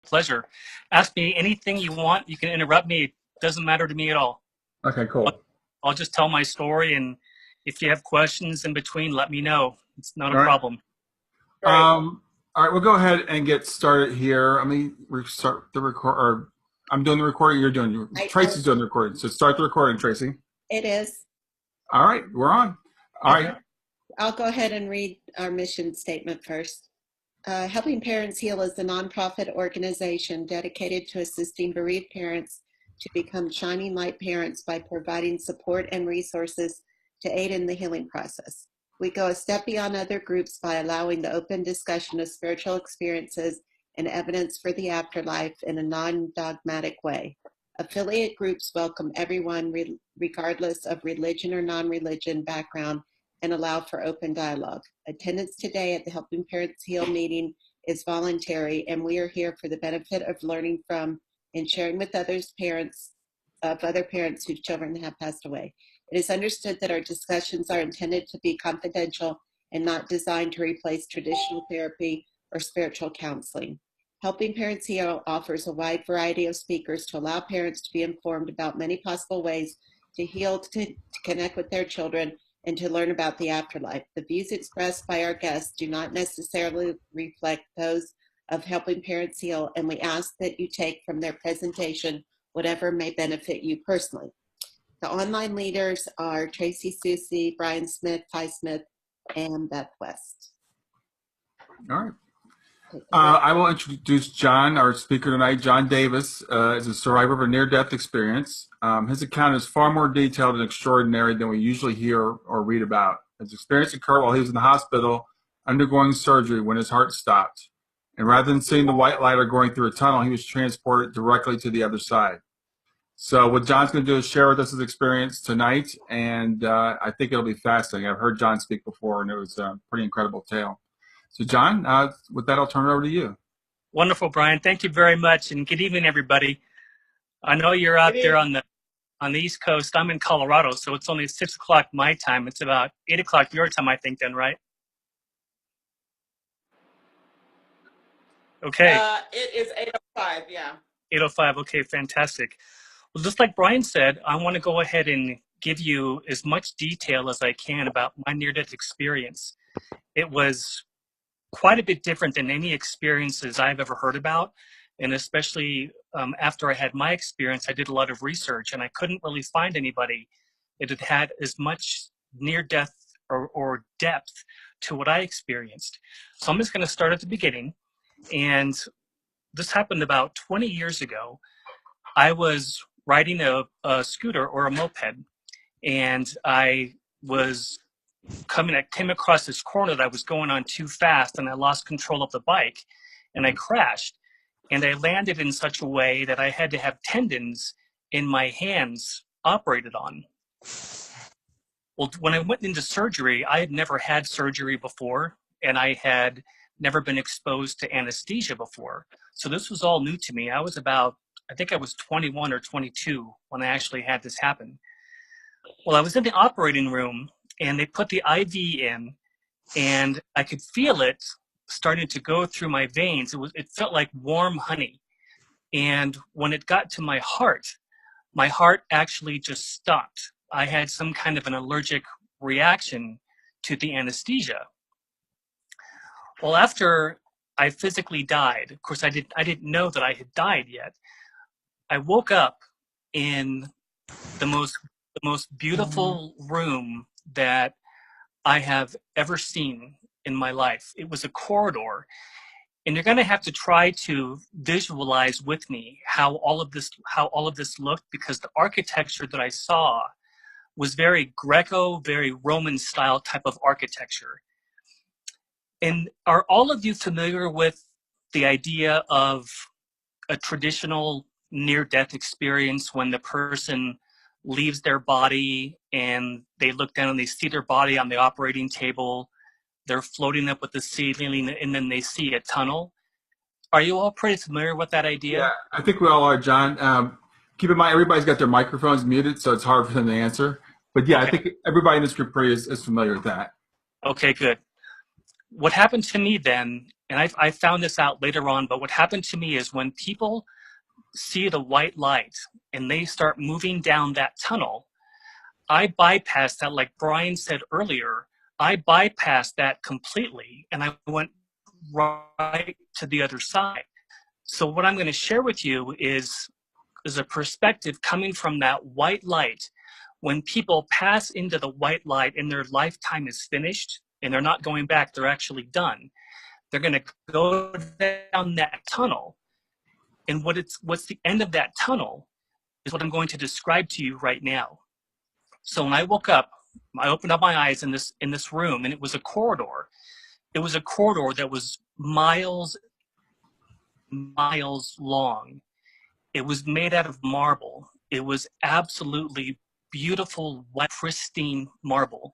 pleasure. Ask me anything you want. You can interrupt me. It doesn't matter to me at all. Okay, I'll, cool. I'll just tell my story, and if you have questions in between, let me know. It's not a All right. problem. Great. All right, we'll go ahead and get started here. Let me start the record, or I'm doing the recording. You're doing, Tracy's doing the recording. So start the recording, Tracy. It is. All right, we're on. All Okay. right. I'll go ahead and read our mission statement first. Helping Parents Heal is a nonprofit organization dedicated to assisting bereaved parents to become shining light parents by providing support and resources to aid in the healing process. We go a step beyond other groups by allowing the open discussion of spiritual experiences and evidence for the afterlife in a non-dogmatic way. Affiliate groups welcome everyone regardless of religion or non-religion background and allow for open dialogue. Attendance today at the Helping Parents Heal meeting is voluntary, and we are here for the benefit of learning from and sharing with parents of other parents whose children have passed away. It is understood that our discussions are intended to be confidential and not designed to replace traditional therapy or spiritual counseling. Helping Parents Heal offers a wide variety of speakers to allow parents to be informed about many possible ways to heal, to connect with their children, and to learn about the afterlife. The views expressed by our guests do not necessarily reflect those of Helping Parents Heal, and we ask that you take from their presentation whatever may benefit you personally. The online leaders are Tracy Susie, Brian Smith, Ty Smith, and Beth West. All right. I will introduce John, our speaker tonight. John Davis is a survivor of a near-death experience. His account is far more detailed and extraordinary than we usually hear or read about. His experience occurred while he was in the hospital undergoing surgery when his heart stopped. And rather than seeing the white light or going through a tunnel, he was transported directly to the other side. So what John's going to do is share with us his experience tonight, and I think it'll be fascinating. I've heard John speak before, and it was a pretty incredible tale. So, John, with that, I'll turn it over to you. Wonderful, Brian. Thank you very much, and good evening, everybody. I know you're out there on the East Coast. I'm in Colorado, so it's only 6 o'clock my time. It's about 8 o'clock your time, I think, then, right? Okay. It is 8:05, yeah. 8:05, okay, fantastic. Well, just like Brian said, I want to go ahead and give you as much detail as I can about my near-death experience. It was quite a bit different than any experiences I've ever heard about. And especially after I had my experience, I did a lot of research and I couldn't really find anybody that had had as much near-death or depth to what I experienced. So I'm just going to start at the beginning. And this happened about 20 years ago. I was riding a scooter or a moped, and I came across this corner that I was going on too fast, and I lost control of the bike, and I crashed. And I landed in such a way that I had to have tendons in my hands operated on. Well, when I went into surgery, I had never had surgery before, and I had never been exposed to anesthesia before. So this was all new to me. I think I was 21 or 22 when I actually had this happen. Well, I was in the operating room, and they put the IV in, and I could feel it starting to go through my veins. It felt like warm honey. And when it got to my heart actually just stopped. I had some kind of an allergic reaction to the anesthesia. Well, after I physically died, of course, I didn't know that I had died yet. I woke up in the most beautiful room that I have ever seen in my life. It was a corridor, and you're going to have to try to visualize with me how all of this looked, because the architecture that I saw was very Greco, very Roman style type of architecture. And are all of you familiar with the idea of a traditional near-death experience when the person leaves their body and they look down and they see their body on the operating table, they're floating up with the ceiling, and then they see a tunnel? Are you all pretty familiar with that idea? Yeah, I think we all are, John. Keep in mind, everybody's got their microphones muted, so it's hard for them to answer. But yeah, okay. I think everybody in this group is familiar with that. Okay, good. What happened to me then, and I found this out later on, but what happened to me is when people see the white light and they start moving down that tunnel, I bypassed that, like Brian said earlier, I bypassed that completely and I went right to the other side. So what I'm going to share with you is a perspective coming from that white light. When people pass into the white light and their lifetime is finished and they're not going back, they're actually done. They're going to go down that tunnel. And what's the end of that tunnel is what I'm going to describe to you right now. So when I woke up, I opened up my eyes in this room, and it was a corridor. It was a corridor that was miles long. It was made out of marble. It was absolutely beautiful, white, pristine marble.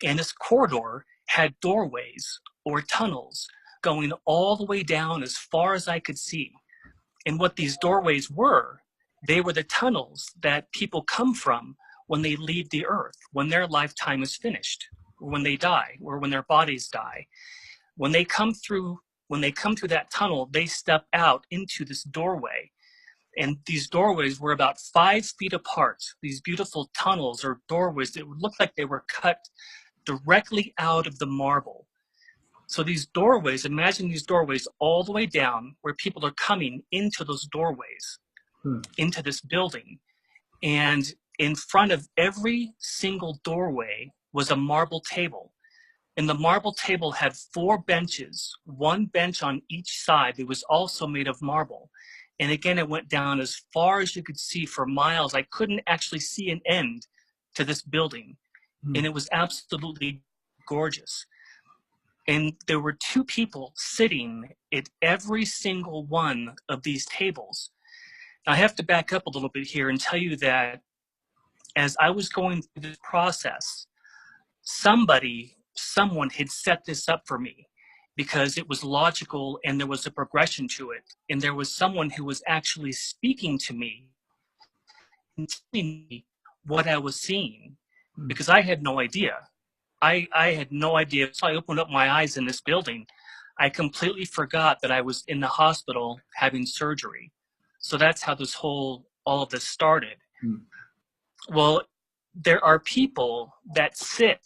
And this corridor had doorways or tunnels going all the way down as far as I could see. And what these doorways were, they were the tunnels that people come from when they leave the earth, when their lifetime is finished, or when they die, or when their bodies die. When they come through that tunnel, they step out into this doorway. And these doorways were about 5 feet apart, these beautiful tunnels or doorways that would look like they were cut directly out of the marble. So these doorways, imagine these doorways all the way down where people are coming into those doorways, into this building. And in front of every single doorway was a marble table. And the marble table had 4 benches, 1 bench on each side that was also made of marble. And again, it went down as far as you could see for miles. I couldn't actually see an end to this building. And it was absolutely gorgeous. And there were 2 people sitting at every single one of these tables. Now, I have to back up a little bit here and tell you that as I was going through this process, someone had set this up for me because it was logical and there was a progression to it. And there was someone who was actually speaking to me and telling me what I was seeing because I had no idea. I had no idea. So I opened up my eyes in this building. I completely forgot that I was in the hospital having surgery. So that's how all of this started. Well, there are people that sit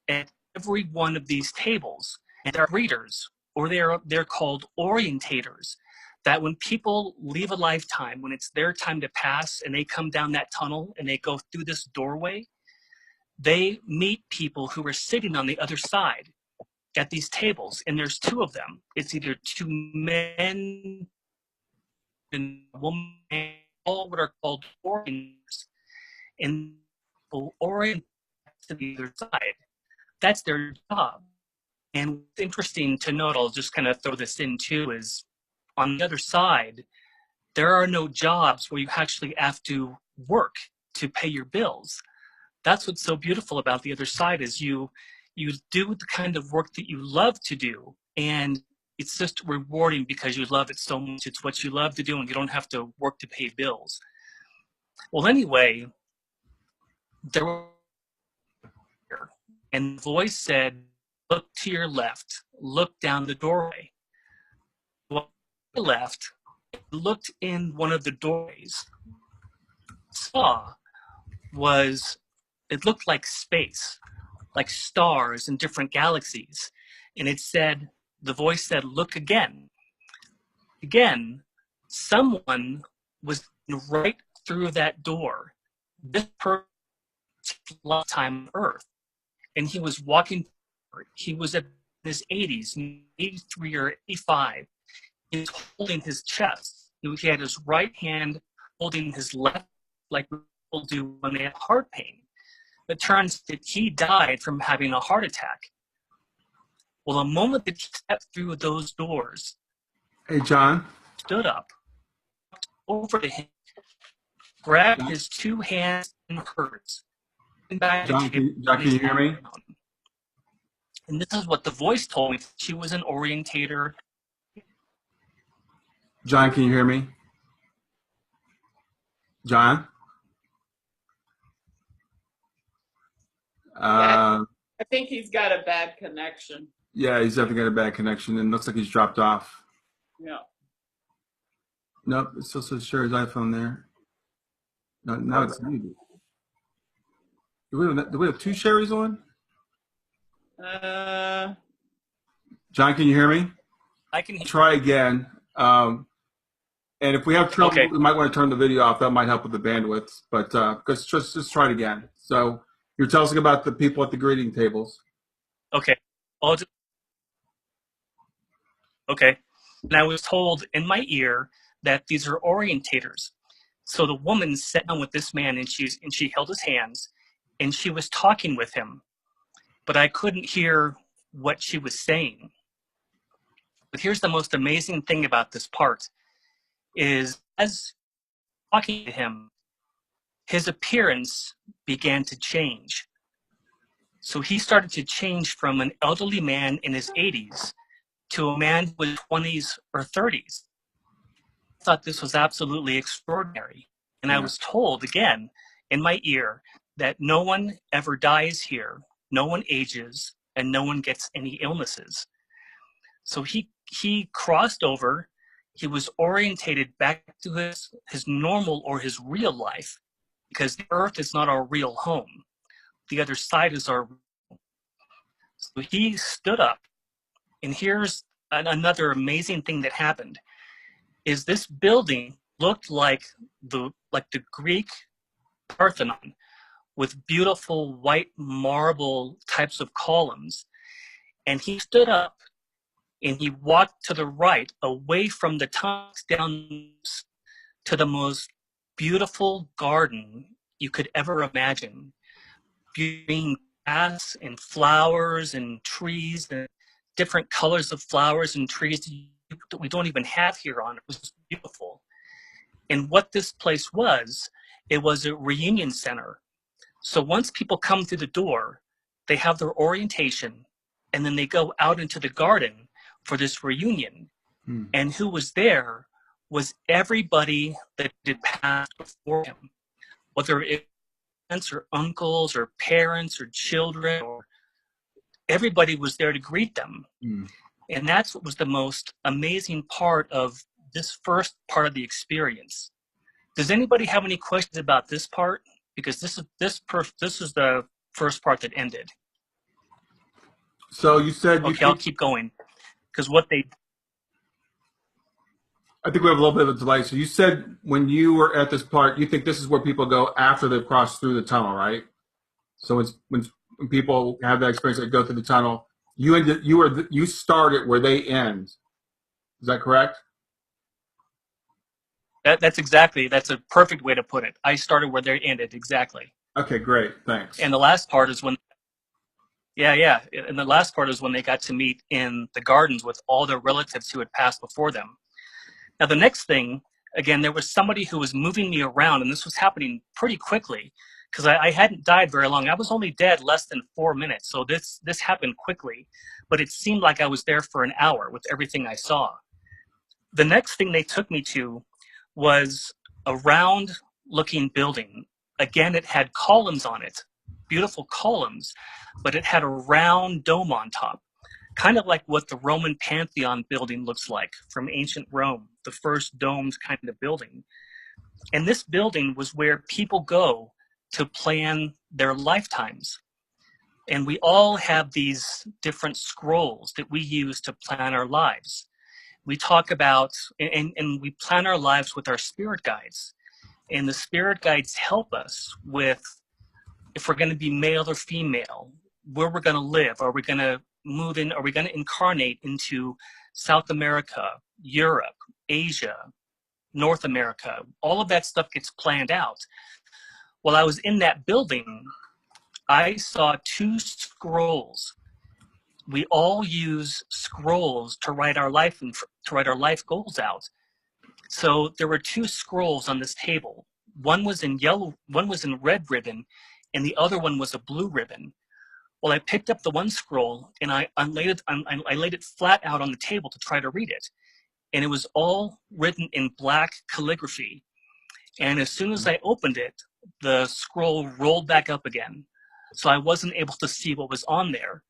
at every one of these tables, and they're readers, or they're called orientators, that when people leave a lifetime, when it's their time to pass and they come down that tunnel and they go through this doorway, they meet people who are sitting on the other side at these tables, and there's 2 of them. It's either 2 men and a woman, all what are called orientators, and people orient to the other side. That's their job. And what's interesting to note, I'll just kind of throw this in too, is on the other side, there are no jobs where you actually have to work to pay your bills. That's what's so beautiful about the other side is you do the kind of work that you love to do, and it's just rewarding because you love it so much. It's what you love to do and you don't have to work to pay bills. Well, anyway, there were, and the voice said, look to your left, look down the doorway. Well, I left, looked in one of the doorways, saw was, it looked like space, like stars and different galaxies. And it said, the voice said, look again. Again, someone was right through that door. This person's lifetime on Earth. And he was walking, he was at his 80s, 83 or 85. He was holding his chest. He had his right hand holding his left, like people do when they have heart pain. It turns that he died from having a heart attack. Well, the moment that he stepped through those doors, Hey, John. stood up, over to him, grabbed his 2 hands in hers, and back John, to John, can you hear me? And this is what the voice told me. She was an orientator. John, can you hear me? John? I think he's got a bad connection. Yeah, he's definitely got a bad connection, and looks like he's dropped off. Yeah. Nope, it still says share his iPhone there. No, now it's muted. Do we have two Sherrys on? Uh, John, can you hear me? I can hear. Try again. And if we have trouble, Okay. we might want to turn the video off. That might help with the bandwidth. But just try it again. So you're telling us about the people at the greeting tables. Okay. I'll just, okay. And I was told in my ear that these are orientators. So the woman sat down with this man, and she held his hands, and she was talking with him, but I couldn't hear what she was saying. But here's the most amazing thing about this part is as talking to him, his appearance began to change. So he started to change from an elderly man in his 80s to a man who was 20s or 30s. I thought this was absolutely extraordinary. And I Yeah. was told again in my ear that no one ever dies here, no one ages, and no one gets any illnesses. So he crossed over. He was orientated back to his normal or his real life, because the earth is not our real home. The other side is our. So he stood up, and here's another amazing thing that happened: is this building looked like the Greek Parthenon, with beautiful white marble types of columns, and he stood up and he walked to the right, away from the tunnels, down to the most beautiful garden you could ever imagine. Green grass and flowers and trees and different colors of flowers and trees that we don't even have here on. It was beautiful. And what this place was, it was a reunion center. So once people come through the door, they have their orientation, and then they go out into the garden for this reunion. And who was there was everybody that had passed before him, whether it aunts or uncles or parents or children, or everybody was there to greet them. And that's what was the most amazing part of this first part of the experience. Does anybody have any questions about this part? Because this is the first part that ended. So you said Okay, I'll keep going. Because what they I think we have a little bit of a delay. So you said when you were at this part, you think this is where people go after they've crossed through the tunnel, right? So it's when people have that experience, they go through the tunnel. You started where they end. Is that correct? that's a perfect way to put it. I started where they ended, exactly. Okay, great. Thanks. And the last part is when and the last part is when they got to meet in the gardens with all their relatives who had passed before them. Now, the next thing, again, there was somebody who was moving me around, and this was happening pretty quickly because I hadn't died very long. I was only dead less than 4 minutes, so this happened quickly, but it seemed like I was there for an hour with everything I saw. The next thing they took me to was a round-looking building. Again, it had columns on it, beautiful columns, but it had a round dome on top, kind of like what the Roman Pantheon building looks like from ancient Rome, the first domed kind of building. And this building was where people go to plan their lifetimes. And we all have these different scrolls that we use to plan our lives. We talk about, and we plan our lives with our spirit guides. And the spirit guides help us with if we're going to be male or female, where we're going to live. Are we going to move in? Are we going to incarnate into South America, Europe, Asia, North America? All of that stuff gets planned out. While I was in that building, I saw 2 scrolls. We all use scrolls to write our life goals out. So there were 2 scrolls on this table. One was in yellow, one was in red ribbon, and the other one was a blue ribbon. Well, I picked up the one scroll and I laid it flat out on the table to try to read it. And it was all written in black calligraphy. And as soon as I opened it, the scroll rolled back up again. So I wasn't able to see what was on there.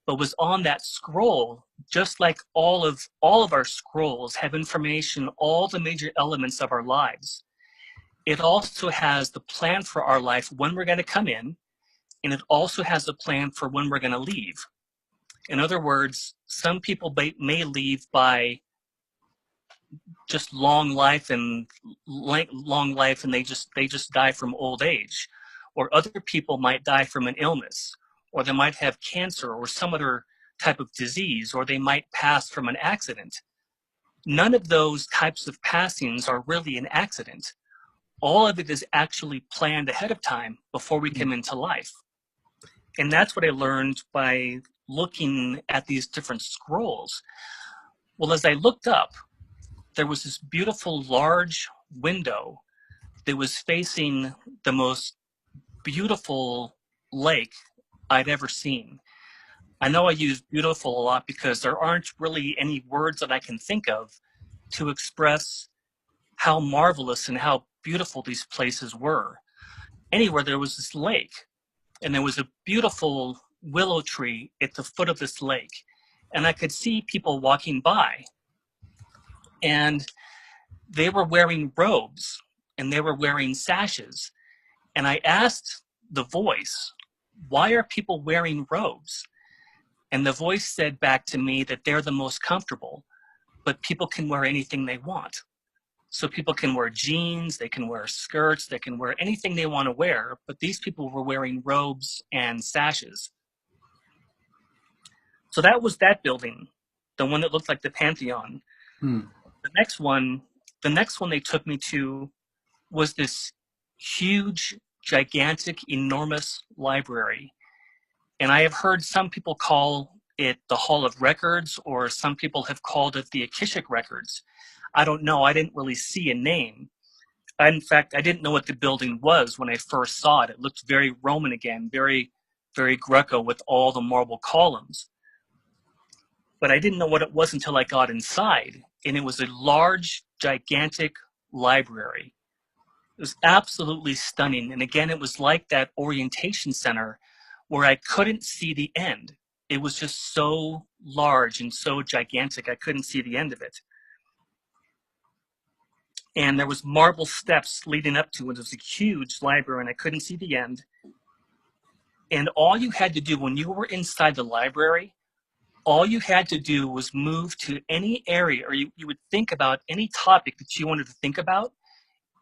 but was on that scroll, just like all of our scrolls have information, all the major elements of our lives. It also has the plan for our life, when we're going to come in, and it also has a plan for when we're going to leave. In other words, some people may leave by just long life and they just die from old age, or other people might die from an illness, or they might have cancer or some other type of disease, or they might pass from an accident. None of those types of passings are really an accident. All of it is actually planned ahead of time before we come into life. And that's what I learned by looking at these different scrolls. Well, as I looked up, there was this beautiful large window that was facing the most beautiful lake I'd ever seen. I know I use beautiful a lot because there aren't really any words that I can think of to express how marvelous and how beautiful these places were. Anywhere there was this lake, and there was a beautiful willow tree at the foot of this lake, and I could see people walking by, and they were wearing robes and they were wearing sashes. And I asked the voice, why are people wearing robes? And the voice said back to me that they're the most comfortable, but people can wear anything they want. So people can wear jeans, they can wear skirts, they can wear anything they want to wear, but these people were wearing robes and sashes. So that was that building, the one that looked like the Pantheon. The next one they took me to was this huge, gigantic, enormous library. And I have heard some people call it the Hall of Records, or some people have called it the Akashic Records. I don't know. I didn't really see a name. In fact, I didn't know what the building was when I first saw it. It looked very Roman again, very, very Greco with all the marble columns. But I didn't know what it was until I got inside. And it was a large, gigantic library. It was absolutely stunning. And again, it was like that orientation center where I couldn't see the end. It was just so large and so gigantic, I couldn't see the end of it. And there was marble steps leading up to it. It was a huge library, and I couldn't see the end. And all you had to do when you were inside the library, all you had to do was move to any area, or you would think about any topic that you wanted to think about.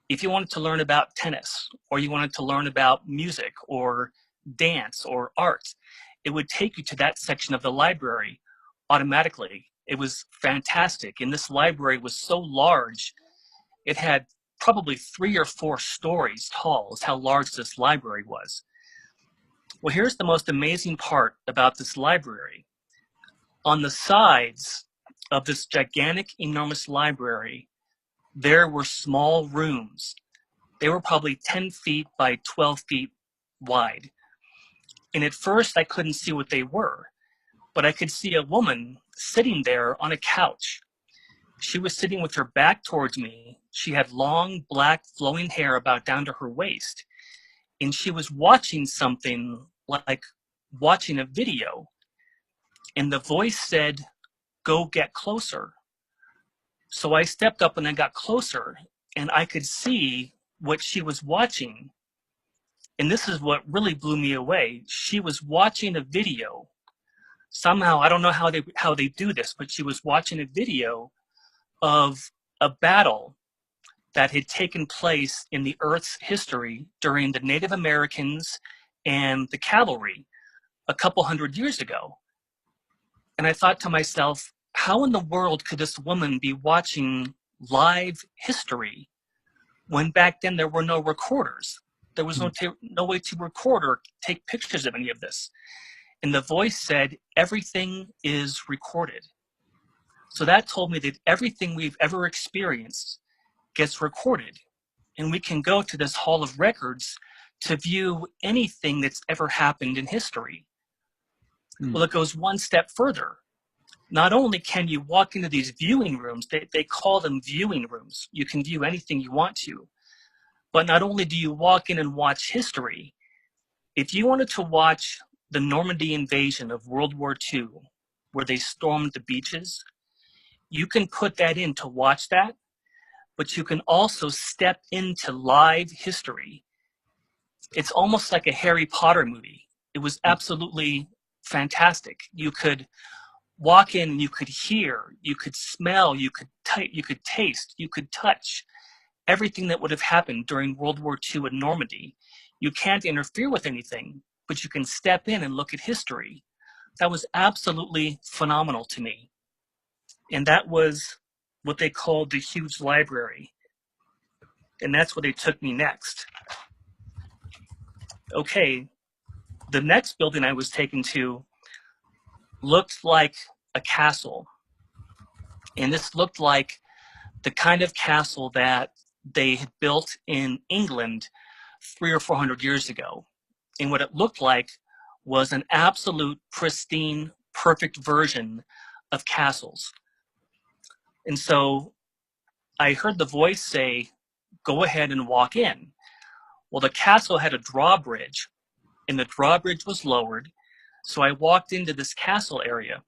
If you wanted to learn about tennis, or you wanted to learn about music or dance or art, it would take you to that section of the library automatically. It was fantastic. And this library was so large, it had probably 3 or 4 stories tall, is how large this library was. Well, here's the most amazing part about this library. On the sides of this gigantic, enormous library, there were small rooms. They were probably 10 feet by 12 feet wide. And at first I couldn't see what they were, but I could see a woman sitting there on a couch. She was sitting with her back towards me. She had long, black, flowing hair about down to her waist. And she was watching something like watching a video. And the voice said, "Go get closer." So I stepped up and I got closer, and I could see what she was watching. And this is what really blew me away. She was watching a video. Somehow, I don't know how they do this, but she was watching a video of a battle that had taken place in the Earth's history during the Native Americans and the cavalry a couple hundred years ago. And I thought to myself, how in the world could this woman be watching live history when back then there were no recorders? There was no way to record or take pictures of any of this. And the voice said, everything is recorded. So that told me that everything we've ever experienced gets recorded. And we can go to this Hall of Records to view anything that's ever happened in history. Well, it goes one step further. Not only can you walk into these viewing rooms, they call them viewing rooms. You can view anything you want to. But not only do you walk in and watch history, if you wanted to watch the Normandy invasion of World War II, where they stormed the beaches, you can put that in to watch that, but you can also step into live history. It's almost like a Harry Potter movie. It was absolutely fantastic. You could walk in, you could hear, you could smell, you could taste, you could touch everything that would have happened during World War II in Normandy. You can't interfere with anything, but you can step in and look at history. That was absolutely phenomenal to me. And that was what they called the huge library. And that's where they took me next. Okay, the next building I was taken to looked like a castle. And this looked like the kind of castle that they had built in England 300 or 400 years ago. And what it looked like was an absolute pristine, perfect version of castles. And so I heard the voice say, go ahead and walk in. Well, the castle had a drawbridge, and the drawbridge was lowered. So I walked into this castle area,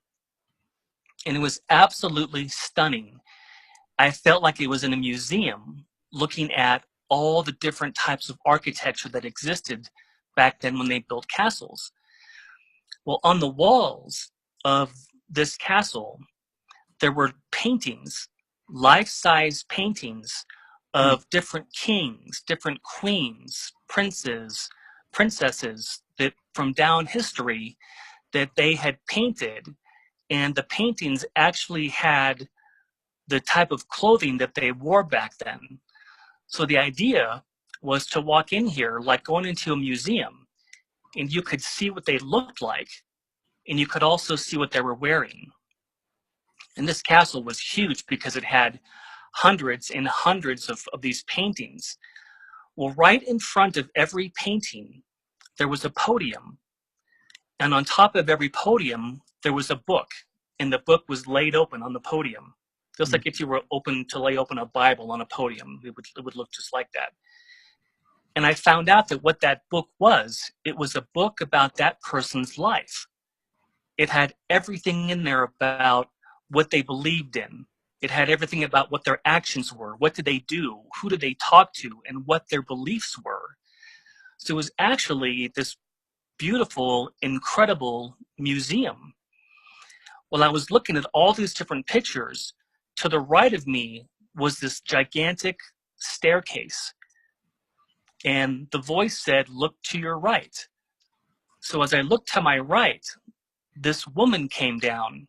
and it was absolutely stunning. I felt like it was in a museum looking at all the different types of architecture that existed back then when they built castles. Well, on the walls of this castle, there were paintings, life-size paintings of different kings, different queens, princes, princesses that from down history that they had painted. And the paintings actually had the type of clothing that they wore back then. So the idea was to walk in here like going into a museum, and you could see what they looked like, and you could also see what they were wearing. And this castle was huge because it had hundreds and hundreds of these paintings. Well, right in front of every painting, there was a podium. And on top of every podium, there was a book. And the book was laid open on the podium. Just like if you were to lay open a Bible on a podium, it would look just like that. And I found out that what that book was, it was a book about that person's life. It had everything in there about what they believed in. It had everything about what their actions were, what did they do, who did they talk to, and what their beliefs were. So it was actually this beautiful, incredible museum. Well, I was looking at all these different pictures. To the right of me was this gigantic staircase. And the voice said, look to your right. So as I looked to my right, this woman came down.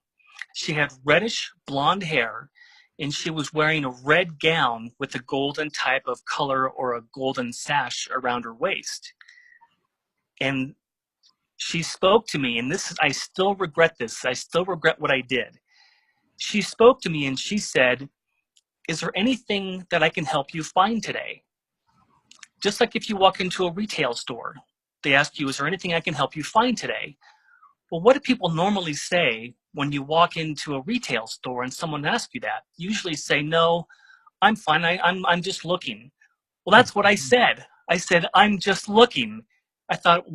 She had reddish blonde hair, and she was wearing a red gown with a golden type of color or a golden sash around her waist. And she spoke to me, and I still regret this. I still regret what I did. She spoke to me and she said, is there anything that I can help you find today? Just like if you walk into a retail store, they ask you, is there anything I can help you find today? Well, what do people normally say when you walk into a retail store and someone asks you that? Usually say, no, I'm fine. I'm just looking. Well, that's what I said. I said, I'm just looking. I thought,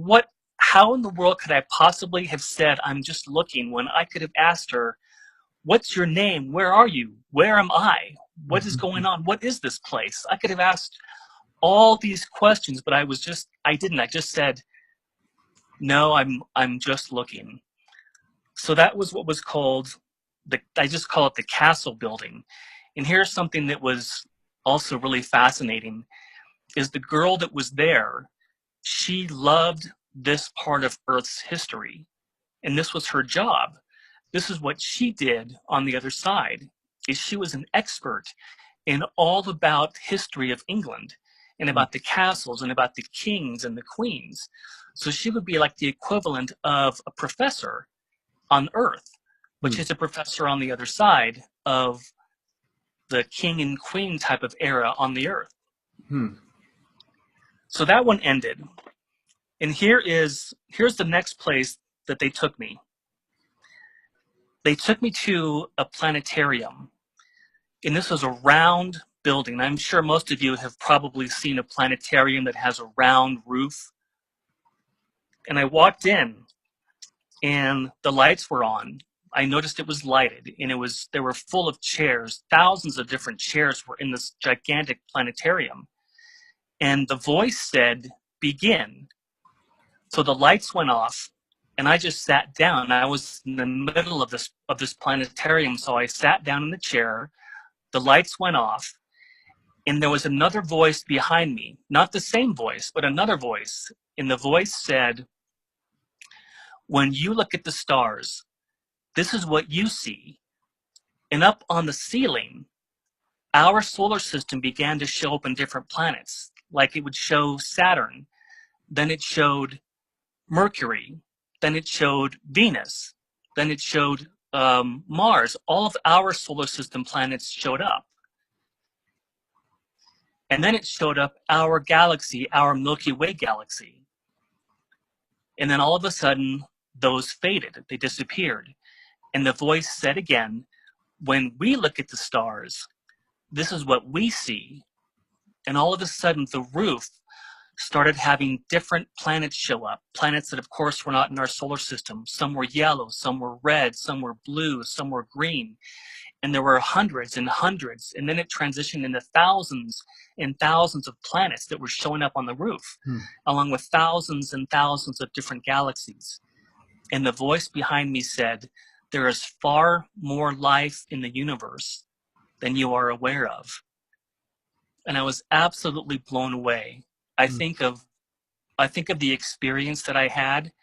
how in the world could I possibly have said, I'm just looking, when I could have asked her, what's your name? Where are you? Where am I? What is going on? What is this place? I could have asked all these questions, but I didn't. I just said, no, I'm just looking. So that was what was called I just call it the castle building. And here's something that was also really fascinating, is the girl that was there, she loved this part of Earth's history. And this was her job. This is what she did on the other side, is she was an expert in all about history of England and about the castles and about the kings and the queens. So she would be like the equivalent of a professor on Earth, which is a professor on the other side of the king and queen type of era on the Earth. So that one ended. And here's the next place that they took me. They took me to a planetarium. And this was a round building. I'm sure most of you have probably seen a planetarium that has a round roof. And I walked in, and the lights were on. I noticed it was lighted, and they were full of chairs. Thousands of different chairs were in this gigantic planetarium. And the voice said, "Begin." So the lights went off, and I just sat down. I was in the middle of this planetarium, so I sat down in the chair. The lights went off, and there was another voice behind me, not the same voice, but another voice. And the voice said, "When you look at the stars, this is what you see." And up on the ceiling, our solar system began to show up in different planets. Like it would show Saturn, then it showed Mercury, then it showed Venus, then it showed Mars. All of our solar system planets showed up. And then it showed up our galaxy, our Milky Way galaxy. And then all of a sudden, those faded, they disappeared. And the voice said again, "When we look at the stars, this is what we see." And all of a sudden, the roof started having different planets show up. Planets that, of course, were not in our solar system. Some were yellow, some were red, some were blue, some were green. And there were hundreds and hundreds. And then it transitioned into thousands and thousands of planets that were showing up on the roof, along with thousands and thousands of different galaxies. And the voice behind me said, "There is far more life in the universe than you are aware of." And I was absolutely blown away. I think of the experience that I had,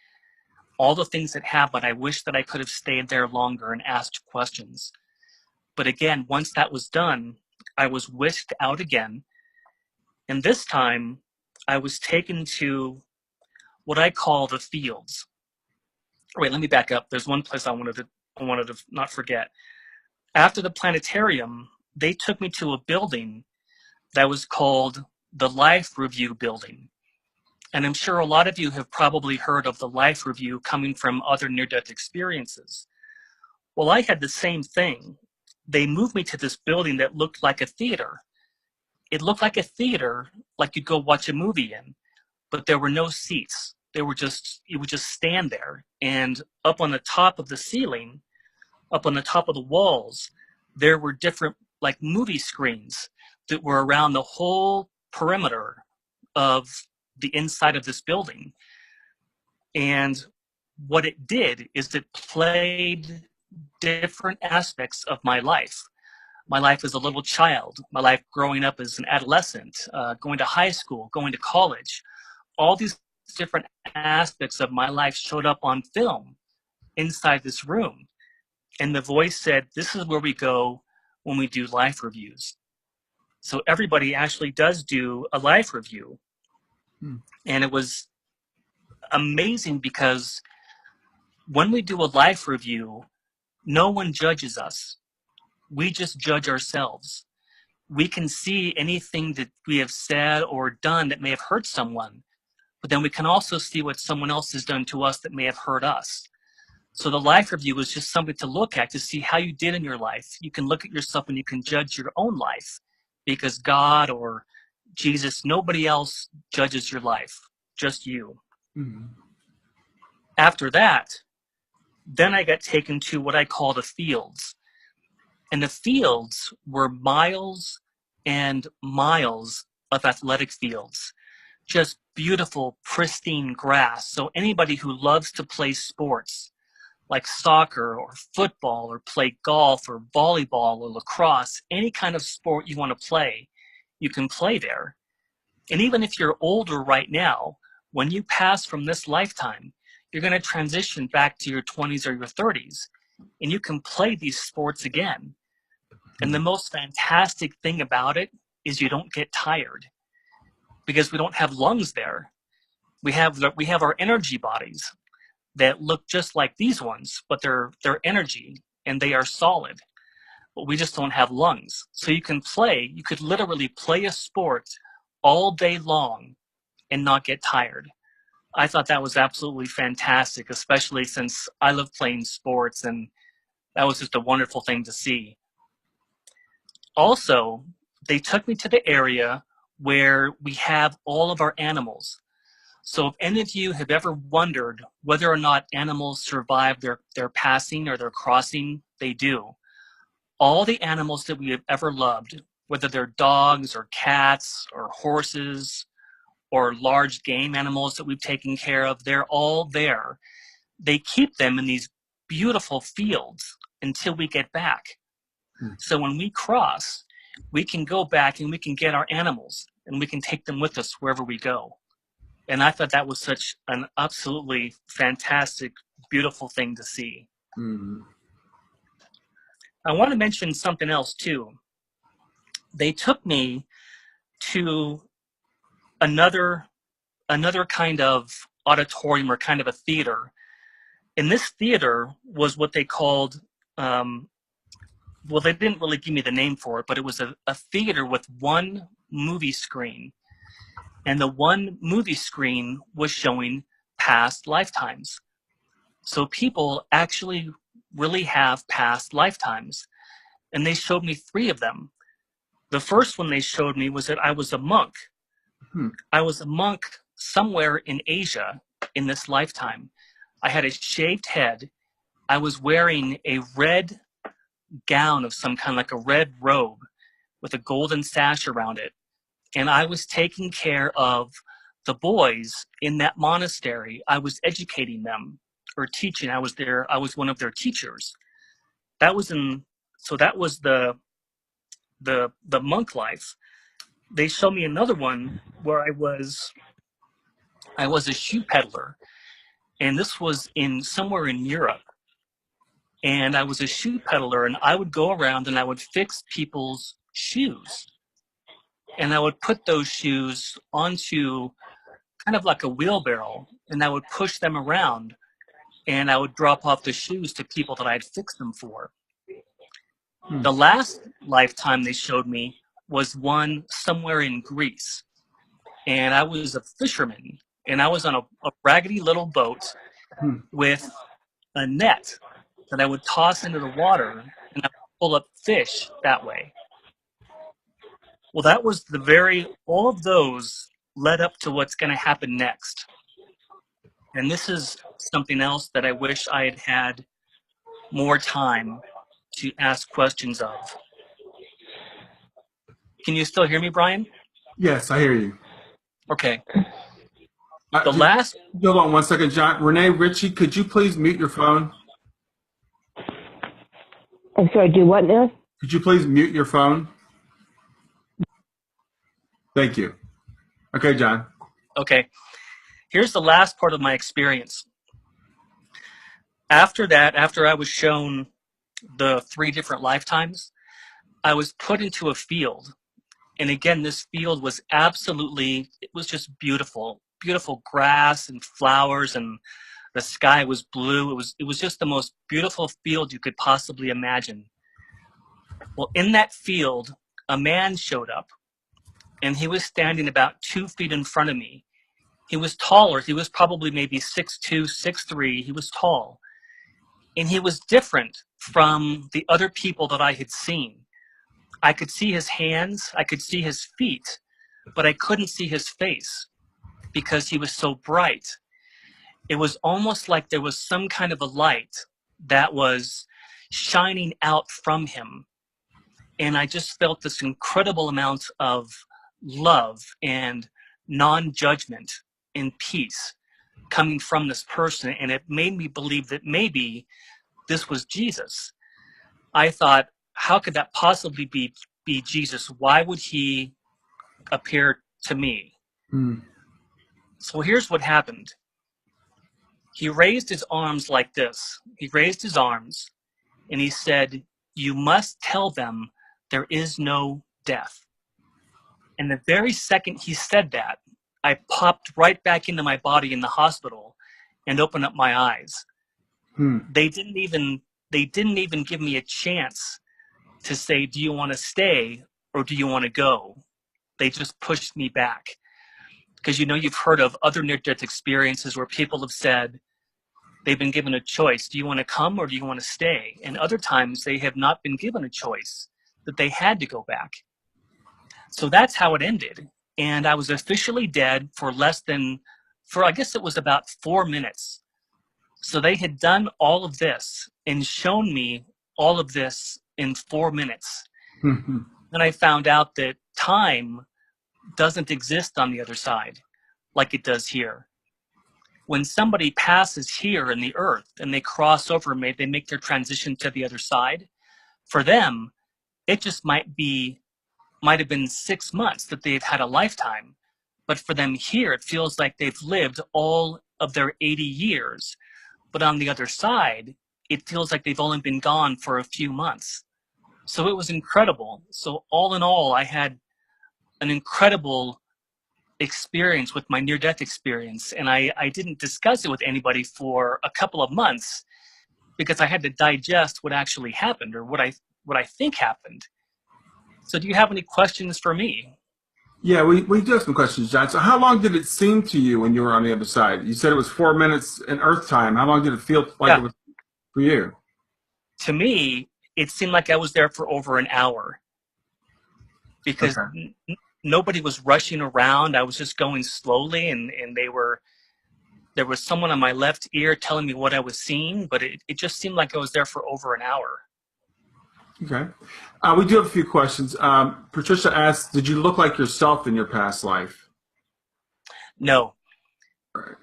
all the things that happened. I wish that I could have stayed there longer and asked questions. But again, once that was done, I was whisked out again. And this time, I was taken to what I call the fields. Wait, let me back up. There's one place I wanted to not forget. After the planetarium, they took me to a building that was called the Life Review Building. And I'm sure a lot of you have probably heard of the Life Review coming from other near-death experiences. Well, I had the same thing. They moved me to this building that looked like a theater. It looked like a theater, like you'd go watch a movie in, but there were no seats. You would just stand there. And up on the top of the ceiling, up on the top of the walls, there were different like movie screens that were around the whole perimeter of the inside of this building. And what it did is it played different aspects of my life. My life as a little child, my life growing up as an adolescent, going to high school, going to college. All these different aspects of my life showed up on film inside this room. And the voice said, "This is where we go when we do life reviews." So everybody actually does do a life review. And it was amazing because when we do a life review, no one judges us. We just judge ourselves. We can see anything that we have said or done that may have hurt someone, but then we can also see what someone else has done to us that may have hurt us. So the life review is just something to look at to see how you did in your life. You can look at yourself and you can judge your own life because God or Jesus, nobody else judges your life, just you. After that, then I got taken to what I call the fields. And the fields were miles and miles of athletic fields, just beautiful, pristine grass. So anybody who loves to play sports like soccer or football or play golf or volleyball or lacrosse, any kind of sport you want to play, you can play there. And even if you're older right now, when you pass from this lifetime, you're going to transition back to your 20s or your 30s, and you can play these sports again. And the most fantastic thing about it is you don't get tired because we don't have lungs there. We have our energy bodies that look just like these ones, but they're energy and they are solid. But we just don't have lungs. So you could literally play a sport all day long and not get tired. I thought that was absolutely fantastic, especially since I love playing sports, and that was just a wonderful thing to see. Also, they took me to the area where we have all of our animals. So if any of you have ever wondered whether or not animals survive their passing or their crossing, they do. All the animals that we have ever loved, whether they're dogs or cats or horses or large game animals that we've taken care of, they're all there. They keep them in these beautiful fields until we get back. So when we cross, we can go back and we can get our animals and we can take them with us wherever we go. And I thought that was such an absolutely fantastic, beautiful thing to see. Mm. I want to mention something else too. They took me to another kind of auditorium or kind of a theater. And this theater was what they called, well, they didn't really give me the name for it, but it was a theater with one movie screen. And the one movie screen was showing past lifetimes. So people actually really have past lifetimes. And they showed me 3 of them. The first one they showed me was that I was a monk. I was a monk somewhere in Asia in this lifetime. I had a shaved head. I was wearing a red gown of some kind, like a red robe with a golden sash around it. And I was taking care of the boys in that monastery. I was educating them or teaching. I was one of their teachers. That was the monk life. They showed me another one where I was a shoe peddler, and this was in somewhere in Europe. And I was a shoe peddler, and I would go around and I would fix people's shoes. And I would put those shoes onto kind of like a wheelbarrow, and I would push them around, and I would drop off the shoes to people that I had fixed them for. The last lifetime they showed me was one somewhere in Greece. And I was a fisherman, and I was on a raggedy little boat with a net that I would toss into the water, and I would pull up fish that way. Well, that was all of those led up to what's going to happen next. And this is something else that I wish I had had more time to ask questions of. Can you still hear me, Brian? Yes, I hear you. Okay. Hold on one second, John. Renee Ritchie, could you please mute your phone? I'm sorry, do what now? Could you please mute your phone? Thank you. Okay, John. Okay. Here's the last part of my experience. After that, after I was shown the 3 different lifetimes, I was put into a field. And again, this field was it was just beautiful. Beautiful grass and flowers, and the sky was blue. It was just the most beautiful field you could possibly imagine. Well, in that field, a man showed up, and he was standing about 2 feet in front of me. He was taller. He was probably maybe 6'2", 6'3". He was tall. And he was different from the other people that I had seen. I could see his hands, I could see his feet, but I couldn't see his face because he was so bright. It was almost like there was some kind of a light that was shining out from him. And I just felt this incredible amount of love and non-judgment and peace coming from this person. And it made me believe that maybe this was Jesus. I thought, how could that possibly be Jesus? Why would he appear to me? So here's what happened. He raised his arms like this. He raised his arms and he said, "You must tell them there is no death." And the very second he said that, I popped right back into my body in the hospital and opened up my eyes. They didn't even give me a chance to say, "Do you want to stay or do you want to go?" They just pushed me back. Because you've heard of other near-death experiences where people have said they've been given a choice. Do you want to come or do you want to stay? And other times they have not been given a choice, that they had to go back. So that's how it ended. And I was officially dead for less than for I guess it was about 4 minutes. So they had done all of this and shown me all of this in 4 minutes. Then I found out that time doesn't exist on the other side like it does here. When somebody passes here in the earth and they cross over, they make their transition to the other side, for them, it just might have been 6 months that they've had a lifetime. But for them here, it feels like they've lived all of their 80 years. But on the other side, it feels like they've only been gone for a few months. So it was incredible. So all in all, I had an incredible experience with my near-death experience. And I didn't discuss it with anybody for a couple of months because I had to digest what actually happened, or what I think happened. So do you have any questions for me? Yeah, we do have some questions, John. So how long did it seem to you when you were on the other side? You said it was 4 minutes in Earth time. How long did it feel like Yeah. it was for you? To me, it seemed like I was there for over an hour because Okay. nobody was rushing around. I was just going slowly, and there was someone on my left ear telling me what I was seeing, but it just seemed like I was there for over an hour. Okay. We do have a few questions. Patricia asks, did you look like yourself in your past life? No, All right.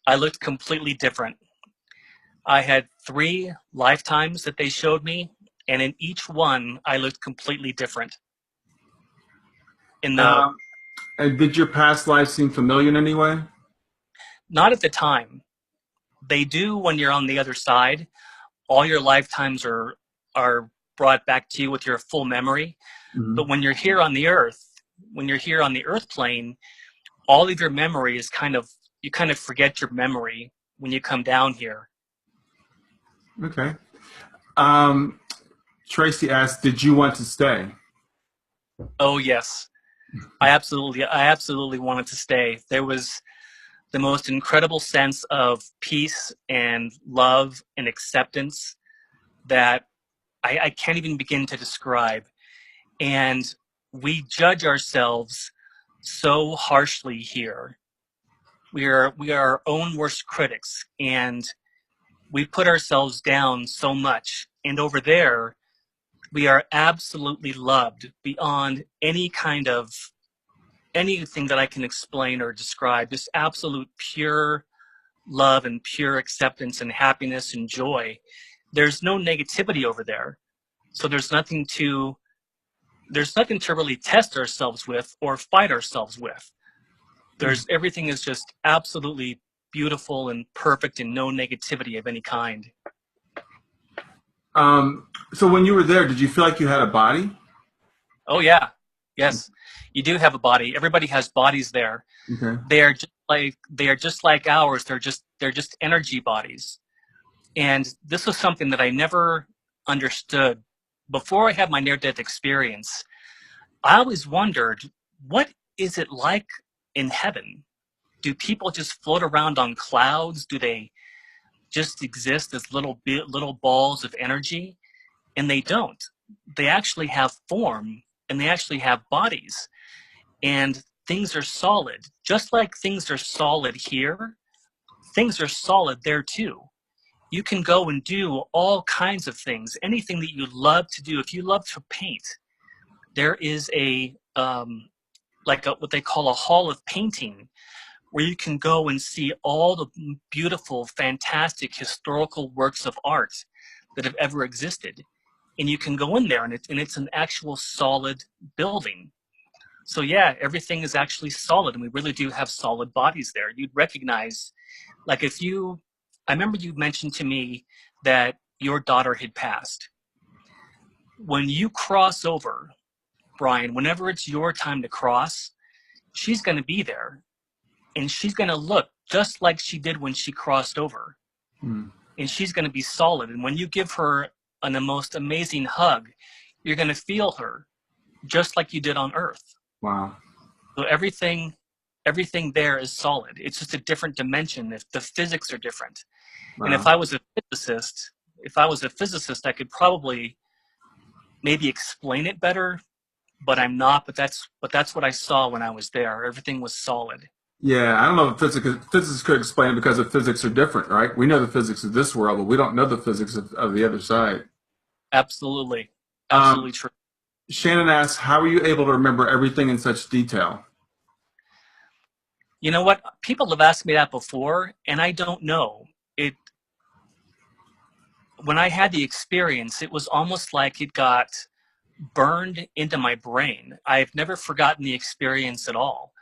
I looked completely different. I had 3 lifetimes that they showed me, and in each one, I looked completely different. In the Um, and did your past life seem familiar in any way? Not at the time. They do when you're on the other side. All your lifetimes are brought back to you with your full memory. Mm-hmm. But when you're here on the earth, when you're here on the earth plane, all of your memory is you kind of forget your memory when you come down here. Okay. Um, Tracy asked, did you want to stay? Oh yes. I absolutely wanted to stay. There was the most incredible sense of peace and love and acceptance that I can't even begin to describe. And we judge ourselves so harshly here. We are our own worst critics, and we put ourselves down so much. And over there, we are absolutely loved beyond anything that I can explain or describe. Just absolute pure love and pure acceptance and happiness and joy. There's no negativity over there. So there's nothing to really test ourselves with or fight ourselves with. Everything is just absolutely beautiful and perfect, and no negativity of any kind. So when you were there, did you feel like you had a body? Oh yeah. Yes. You do have a body. Everybody has bodies there. Okay. They are just like ours. They're just energy bodies. And this was something that I never understood before I had my near-death experience. I always wondered, what is it like in heaven? Do people just float around on clouds? Do they just exist as little balls of energy? And they don't. They actually have form, and they actually have bodies, and things are solid. Just like things are solid here, things are solid there too. You can go and do all kinds of things, anything that you love to do. If you love to paint, there is what they call a hall of painting, where you can go and see all the beautiful, fantastic historical works of art that have ever existed. And you can go in there, and it's an actual solid building. So yeah, everything is actually solid, and we really do have solid bodies there. You'd recognize, like I remember you mentioned to me that your daughter had passed. When you cross over, Brian, whenever it's your time to cross, she's going to be there, and she's going to look just like she did when she crossed over. Hmm. And she's going to be solid. And when you give her the most amazing hug, you're going to feel her just like you did on Earth. Wow. So everything there is solid. It's just a different dimension. If the physics are different. And Wow. if I was a physicist, I could probably maybe explain it better, but I'm not. But that's what I saw when I was there. Everything was solid. Yeah, I don't know if physics could explain it because the physics are different, right? We know the physics of this world, but we don't know the physics of the other side. Absolutely. Absolutely Um, true. Shannon asks, how are you able to remember everything in such detail? You know what? People have asked me that before, and I don't know. It When I had the experience, it was almost like it got burned into my brain. I've never forgotten the experience at all.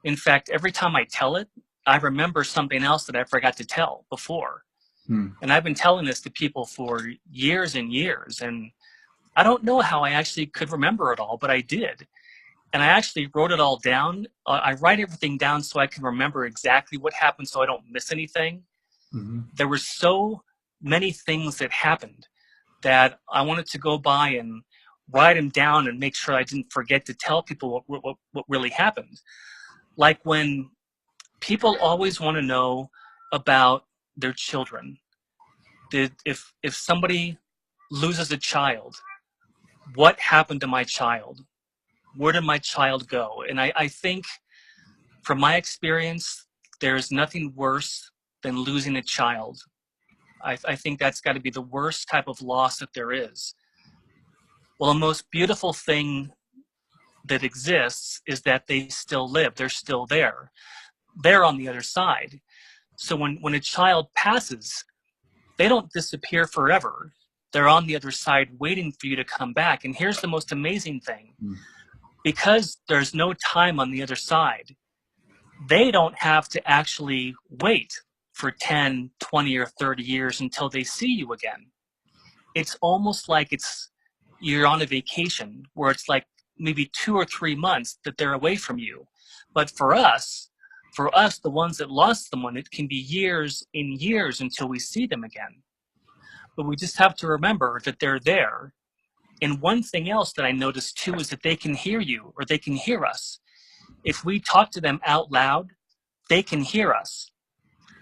In fact, every time I tell it, I remember something else that I forgot to tell before. Hmm. And I've been telling this to people for years and years, and I don't know how I actually could remember it all, but I did. And I actually wrote it all down. I write everything down so I can remember exactly what happened so I don't miss anything. Hmm. There were so many things that happened that I wanted to go by and write them down and make sure I didn't forget to tell people what really happened. Like when people always want to know about their children. If somebody loses a child, what happened to my child? Where did my child go? And I think from my experience, there's nothing worse than losing a child. I think that's got to be the worst type of loss that there is. Well, the most beautiful thing that exists is that they still live. They're still there. They're on the other side. So when a child passes, they don't disappear forever. They're on the other side waiting for you to come back. And here's the most amazing thing. Because there's no time on the other side, they don't have to actually wait for 10, 20, or 30 years until they see you again. It's almost like you're on a vacation where it's like maybe 2 or 3 months that they're away from you. But for us, the ones that lost someone, it can be years and years until we see them again. But we just have to remember that they're there. And one thing else that I noticed too is that they can hear you or they can hear us. If we talk to them out loud, they can hear us.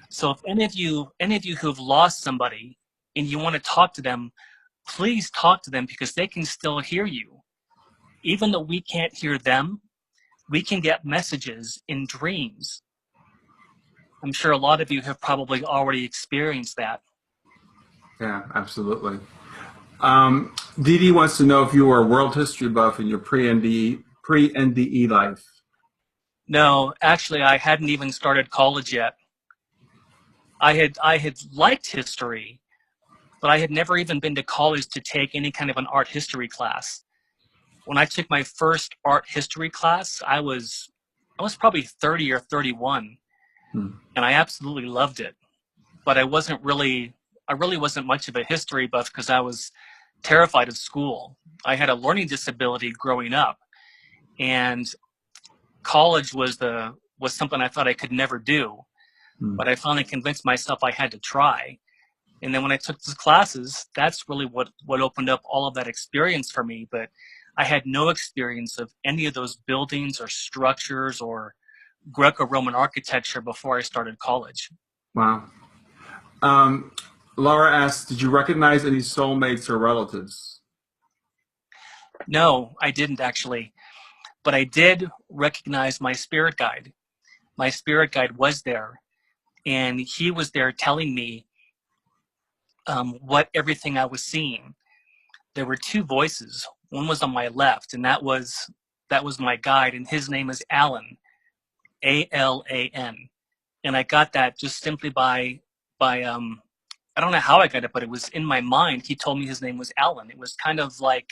So if any of you who've lost somebody and you want to talk to them, please talk to them because they can still hear you. Even though we can't hear them, we can get messages in dreams. I'm sure a lot of you have probably already experienced that. Yeah, absolutely. Dee Dee wants to know if you were a world history buff in your pre-NDE life. No, actually, I hadn't even started college yet. I had liked history, but I had never even been to college to take any kind of an art history class. When I took my first art history class, I was probably 30 or 31, Hmm. and I absolutely loved it. But I really wasn't much of a history buff because I was terrified of school. I had a learning disability growing up, and college was something I thought I could never do. Hmm. But I finally convinced myself I had to try. And then when I took those classes, that's really what opened up all of that experience for me. But I had no experience of any of those buildings or structures or Greco-Roman architecture before I started college. Wow. Um, Laura asks, did you recognize any soulmates or relatives? No, I didn't actually, but I did recognize my spirit guide. My spirit guide was there, and he was there telling me what everything I was seeing. There were two voices. One was on my left, and that was my guide, and his name is Alan, Alan. And I got that just simply by I don't know how I got it, but it was in my mind. He told me his name was Alan. It was kind of like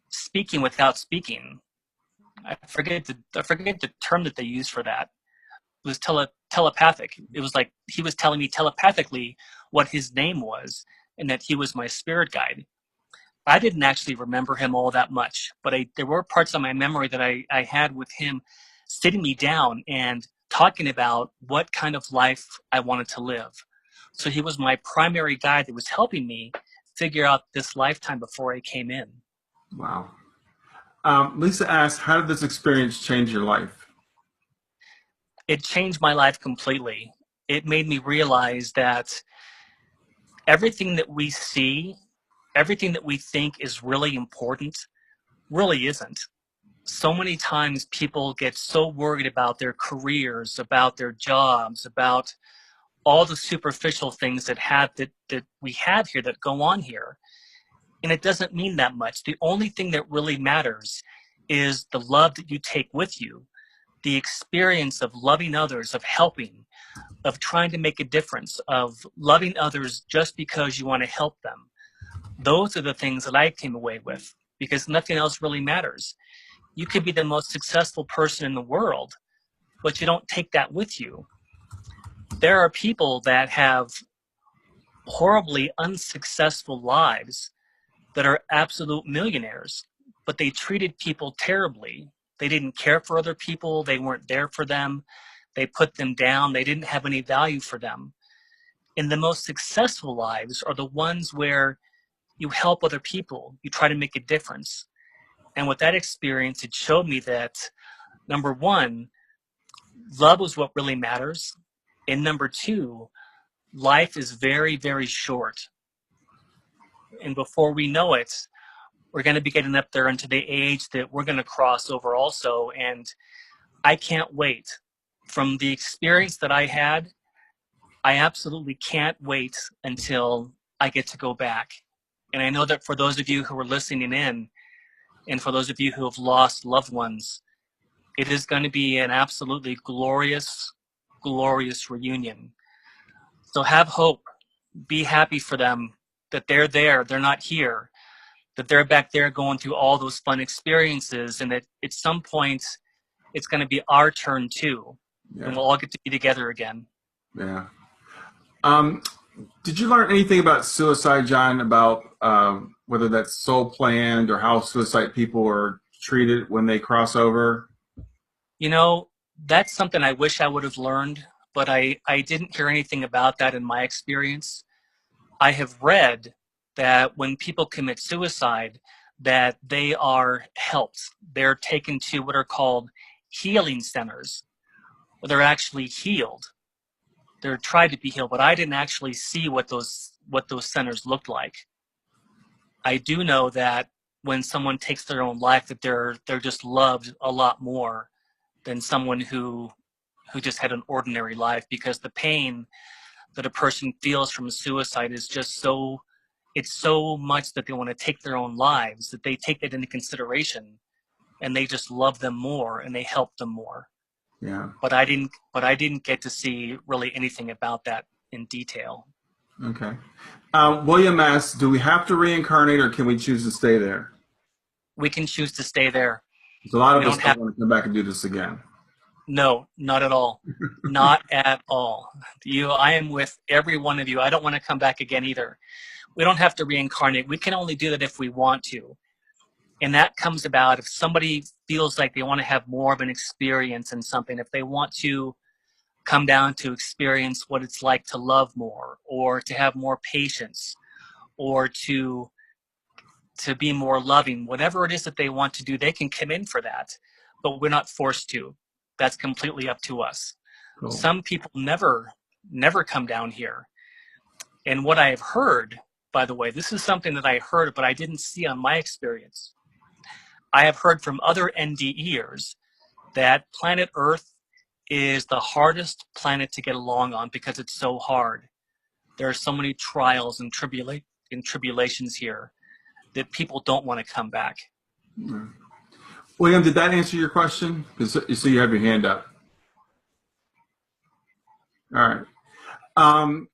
speaking without speaking. I forget the term that they use for that. It was telepathic. It was like he was telling me telepathically what his name was and that he was my spirit guide. I didn't actually remember him all that much, but there were parts of my memory that I had with him sitting me down and talking about what kind of life I wanted to live. So he was my primary guide that was helping me figure out this lifetime before I came in. Wow. Lisa asks, how did this experience change your life? It changed my life completely. It made me realize that everything that we see, everything that we think is really important, really isn't. so many times people get so worried about their careers, about their jobs, about all the superficial things that we have here, that go on here. And it doesn't mean that much. The only thing that really matters is the love that you take with you, the experience of loving others, of helping, of trying to make a difference, of loving others just because you want to help them. Those are the things that I came away with, because nothing else really matters. You could be the most successful person in the world, but you don't take that with you. There are people that have horribly unsuccessful lives that are absolute millionaires, but they treated people terribly. They didn't care for other people. They weren't there for them. They put them down. They didn't have any value for them. And the most successful lives are the ones where you help other people. You try to make a difference. And with that experience, it showed me that, number one, love is what really matters. And number two, life is very, very short. And before we know it, we're going to be getting up there into the age that we're going to cross over also. And I can't wait. From the experience that I had, I absolutely can't wait until I get to go back. And I know that for those of you who are listening in, and for those of you who have lost loved ones, it is going to be an absolutely glorious, glorious reunion. So have hope. Be happy for them that they're there, they're not here, that they're back there going through all those fun experiences, and that at some point it's going to be our turn too, and Yeah. we'll all get to be together again. Yeah. Did you learn anything about suicide, John, about whether that's soul planned or how suicide people are treated when they cross over? You know, that's something I wish I would have learned, but I didn't hear anything about that in my experience. I have read that when people commit suicide, that they are helped. They're taken to what are called healing centers, where they're actually healed. They're tried to be healed, but I didn't actually see what those centers looked like. I do know that when someone takes their own life, that they're just loved a lot more than someone who just had an ordinary life, because the pain that a person feels from a suicide is just so, it's so much that they want to take their own lives, that they take that into consideration, and they just love them more and they help them more. Yeah. But I didn't get to see really anything about that in detail. Okay. William asks, do we have to reincarnate or can we choose to stay there? We can choose to stay there. Because a lot of We us don't don't have, want to come back and do this again. no, not at all. Not at all. I am with every one of you. I don't want to come back again either. We don't have to reincarnate. We can only do that if we want to. And that comes about if somebody feels like they want to have more of an experience in something, if they want to come down to experience what it's like to love more, or to have more patience, or to be more loving, whatever it is that they want to do, they can come in for that. But we're not forced to. That's completely up to us. Cool. Some people never come down here. And what I have heard, by the way, this is something that I heard, but I didn't see on my experience. I have heard from other NDEers that planet Earth is the hardest planet to get along on because it's so hard. There are so many trials and tribulations here that people don't want to come back. William, did that answer your question? Because you see you have your hand up. All right.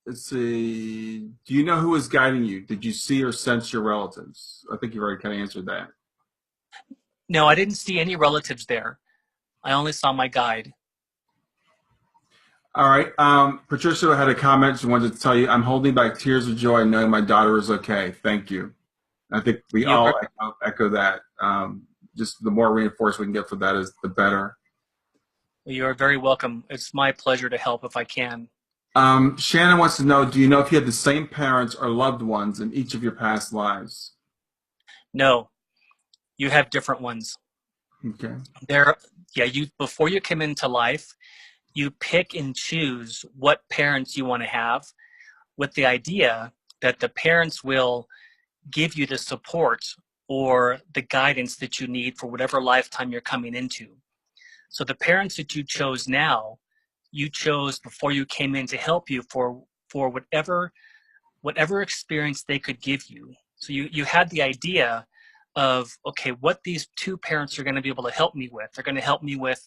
Let's see. Do you know who is guiding you? Did you see or sense your relatives? I think you've already kind of answered that. No, I didn't see any relatives there. I only saw my guide. All right. Patricia had a comment. She wanted to tell you, I'm holding back tears of joy knowing my daughter is okay. Thank you. I think we all echo that. Just the more reinforcement we can get for that is the better. You are very welcome. It's my pleasure to help if I can. Shannon wants to know, do you know if you had the same parents or loved ones in each of your past lives? No, you have different ones. Okay. Before you come into life, you pick and choose what parents you want to have, with the idea that the parents will give you the support or the guidance that you need for whatever lifetime you're coming into. So the parents that you chose now, you chose before you came in to help you for whatever experience they could give you. So you had the idea of, okay, what these two parents are going to be able to help me with. They're going to help me with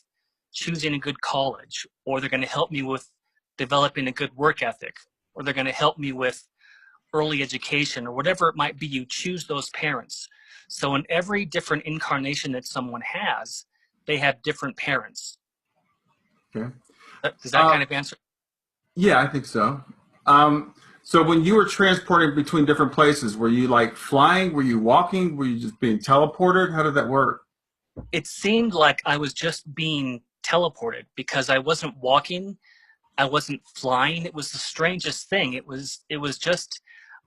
choosing a good college, or they're going to help me with developing a good work ethic, or they're going to help me with early education, or whatever it might be. You choose those parents. So in every different incarnation that someone has, they have different parents. Okay. Does that kind of answer? Yeah, I think so. So when you were transporting between different places, were you like flying? Were you walking? Were you just being teleported? How did that work? It seemed like I was just being teleported because I wasn't walking, I wasn't flying. It was the strangest thing. It was just,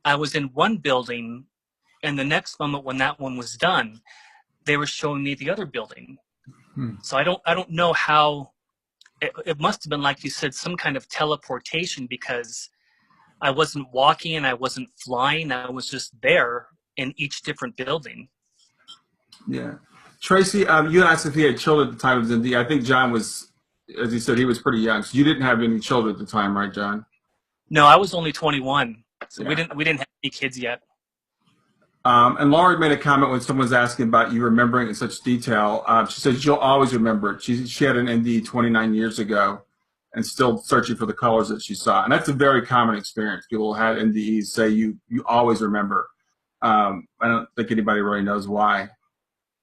I was in one building, and the next moment when that one was done, they were showing me the other building. Hmm. So I don't know how. It must have been, like you said, some kind of teleportation, because I wasn't walking and I wasn't flying. I was just there in each different building. Yeah. Tracy, you asked if he had children at the time of his NDE. I think John was, as he said, he was pretty young. So you didn't have any children at the time, right, John? No, I was only 21, so we Yeah. didn't have any kids yet. And Laura made a comment when someone was asking about you remembering in such detail. She says you'll always remember it. She had an NDE 29 years ago and still searching for the colors that she saw. And that's a very common experience. People who had NDEs say you always remember. I don't think anybody really knows why.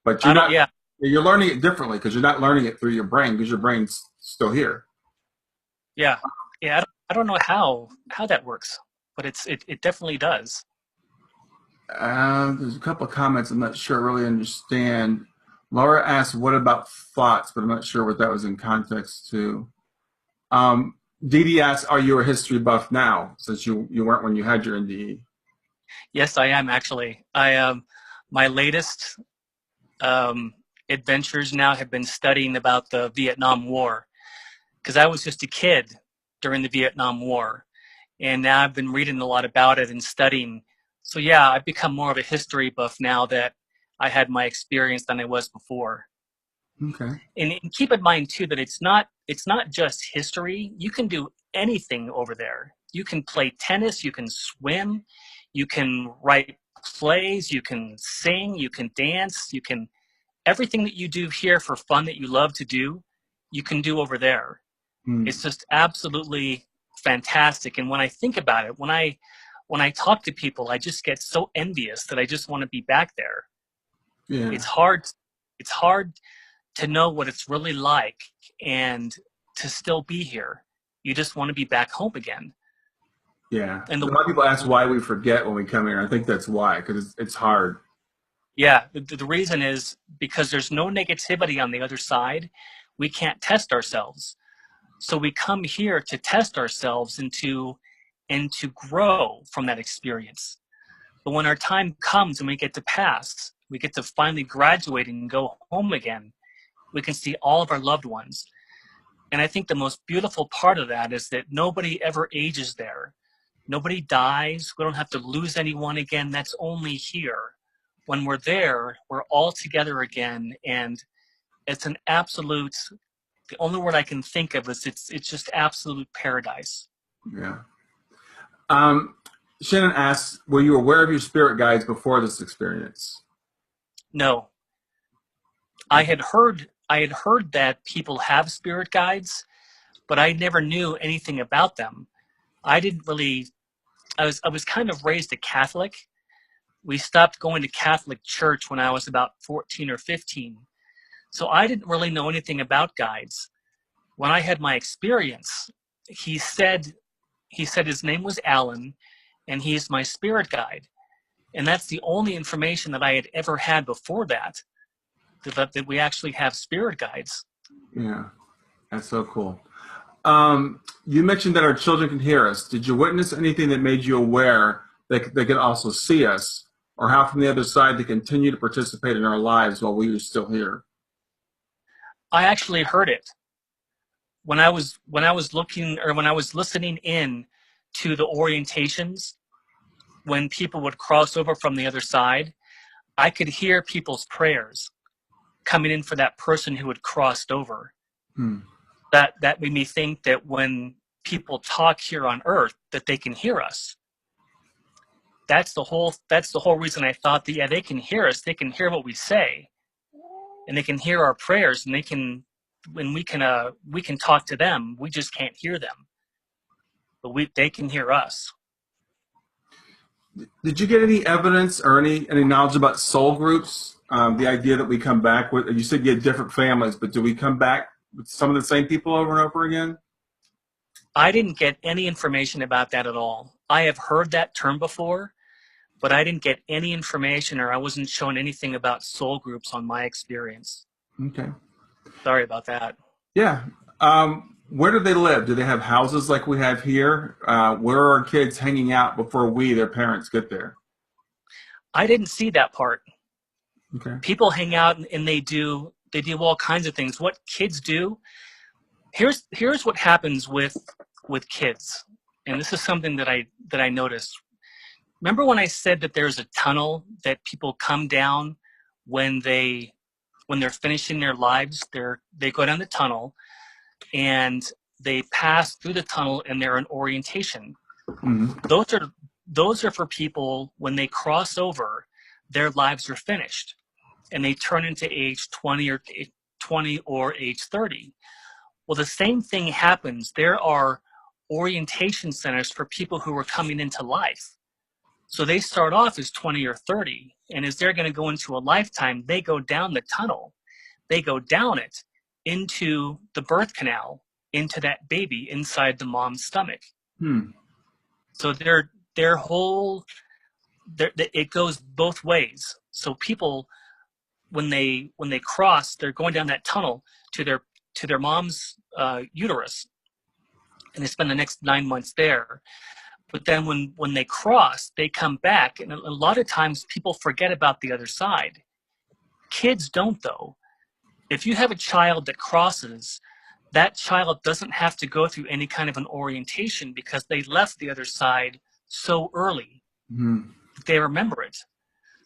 But I don't. Yeah, you're learning it differently because you're not learning it through your brain because your brain's still here. yeah, yeah. I don't know how that works, but it definitely does. There's a couple of comments I'm not sure I really understand. Laura asked, what about thoughts? But I'm not sure what that was in context to. Dee Dee asked, are you a history buff now, since you weren't when you had your NDE? Yes, I am actually. My latest adventures now have been studying about the Vietnam War, because I was just a kid during the Vietnam War, and now I've been reading a lot about it and studying. So yeah, I've become more of a history buff now that I had my experience than I was before. Okay. And keep in mind too that it's not just history. You can do anything over there. You can play tennis, you can swim, you can write plays, you can sing, you can dance, you can everything that you do here for fun that you love to do, you can do over there. Hmm. It's just absolutely fantastic. And when I think about it, when I talk to people, I just get so envious that I just want to be back there. Yeah. It's hard to know what it's really like and to still be here. You just want to be back home again. Yeah. And A lot of people ask why we forget when we come here. I think that's why, because it's hard. yeah, the reason is because there's no negativity on the other side. We can't test ourselves. So we come here to test ourselves and to grow from that experience. But when our time comes and we get to pass, we get to finally graduate and go home again, we can see all of our loved ones. And I think the most beautiful part of that is that nobody ever ages there. Nobody dies. We don't have to lose anyone again. That's only here. When we're there, we're all together again. And it's an absolute, the only word I can think of is it's just absolute paradise. Yeah. Um, Shannon asks, were you aware of your spirit guides before this experience? No, I had heard that people have spirit guides, but I never knew anything about them. I didn't really. I was kind of raised a Catholic. We stopped going to Catholic church when I was about 14 or 15. So I didn't really know anything about guides. When I had my experience, he said his name was Alan and he's my spirit guide. And that's the only information that I had ever had before that we actually have spirit guides. Yeah, that's so cool. You mentioned that our children can hear us. Did you witness anything that made you aware that they can also see us, or how from the other side they continue to participate in our lives while we are still here? I actually heard it when I was looking, or when I was listening in to the orientations when people would cross over from the other side. I could hear people's prayers coming in for that person who had crossed over. Hmm. That made me think that when people talk here on earth, that they can hear us. That's the whole reason I thought that, yeah, they can hear us. They can hear what we say, and they can hear our prayers, and we can talk to them. We just can't hear them, but they can hear us. Did you get any evidence or any knowledge about soul groups? The idea that we come back with, you said you had different families, but do we come back with some of the same people over and over again? I didn't get any information about that at all. I have heard that term before, but I didn't get any information, or I wasn't shown anything about soul groups on my experience. Okay. Sorry about that. Yeah. Where do they live? Do they have houses like we have here? Where are our kids hanging out before their parents, get there? I didn't see that part. Okay. People hang out and they do all kinds of things. What kids do, here's what happens with kids, and this is something that I noticed. Remember when I said that there's a tunnel that people come down when they're finishing their lives? They go down the tunnel and they pass through the tunnel and they're in orientation. Mm-hmm. Those are for people when they cross over, their lives are finished and they turn into age 20 or age 30. Well, the same thing happens. There are orientation centers for people who are coming into life. So they start off as 20 or 30, and as they're going to go into a lifetime, they go down the tunnel. They go down it into the birth canal, into that baby inside the mom's stomach. So it goes both ways. So people, when they cross, they're going down that tunnel to their mom's uterus, and they spend the next 9 months there. But then when they cross, they come back, and a lot of times people forget about the other side. Kids don't, though. If you have a child that crosses, that child doesn't have to go through any kind of an orientation because they left the other side so early. Mm-hmm. They remember it.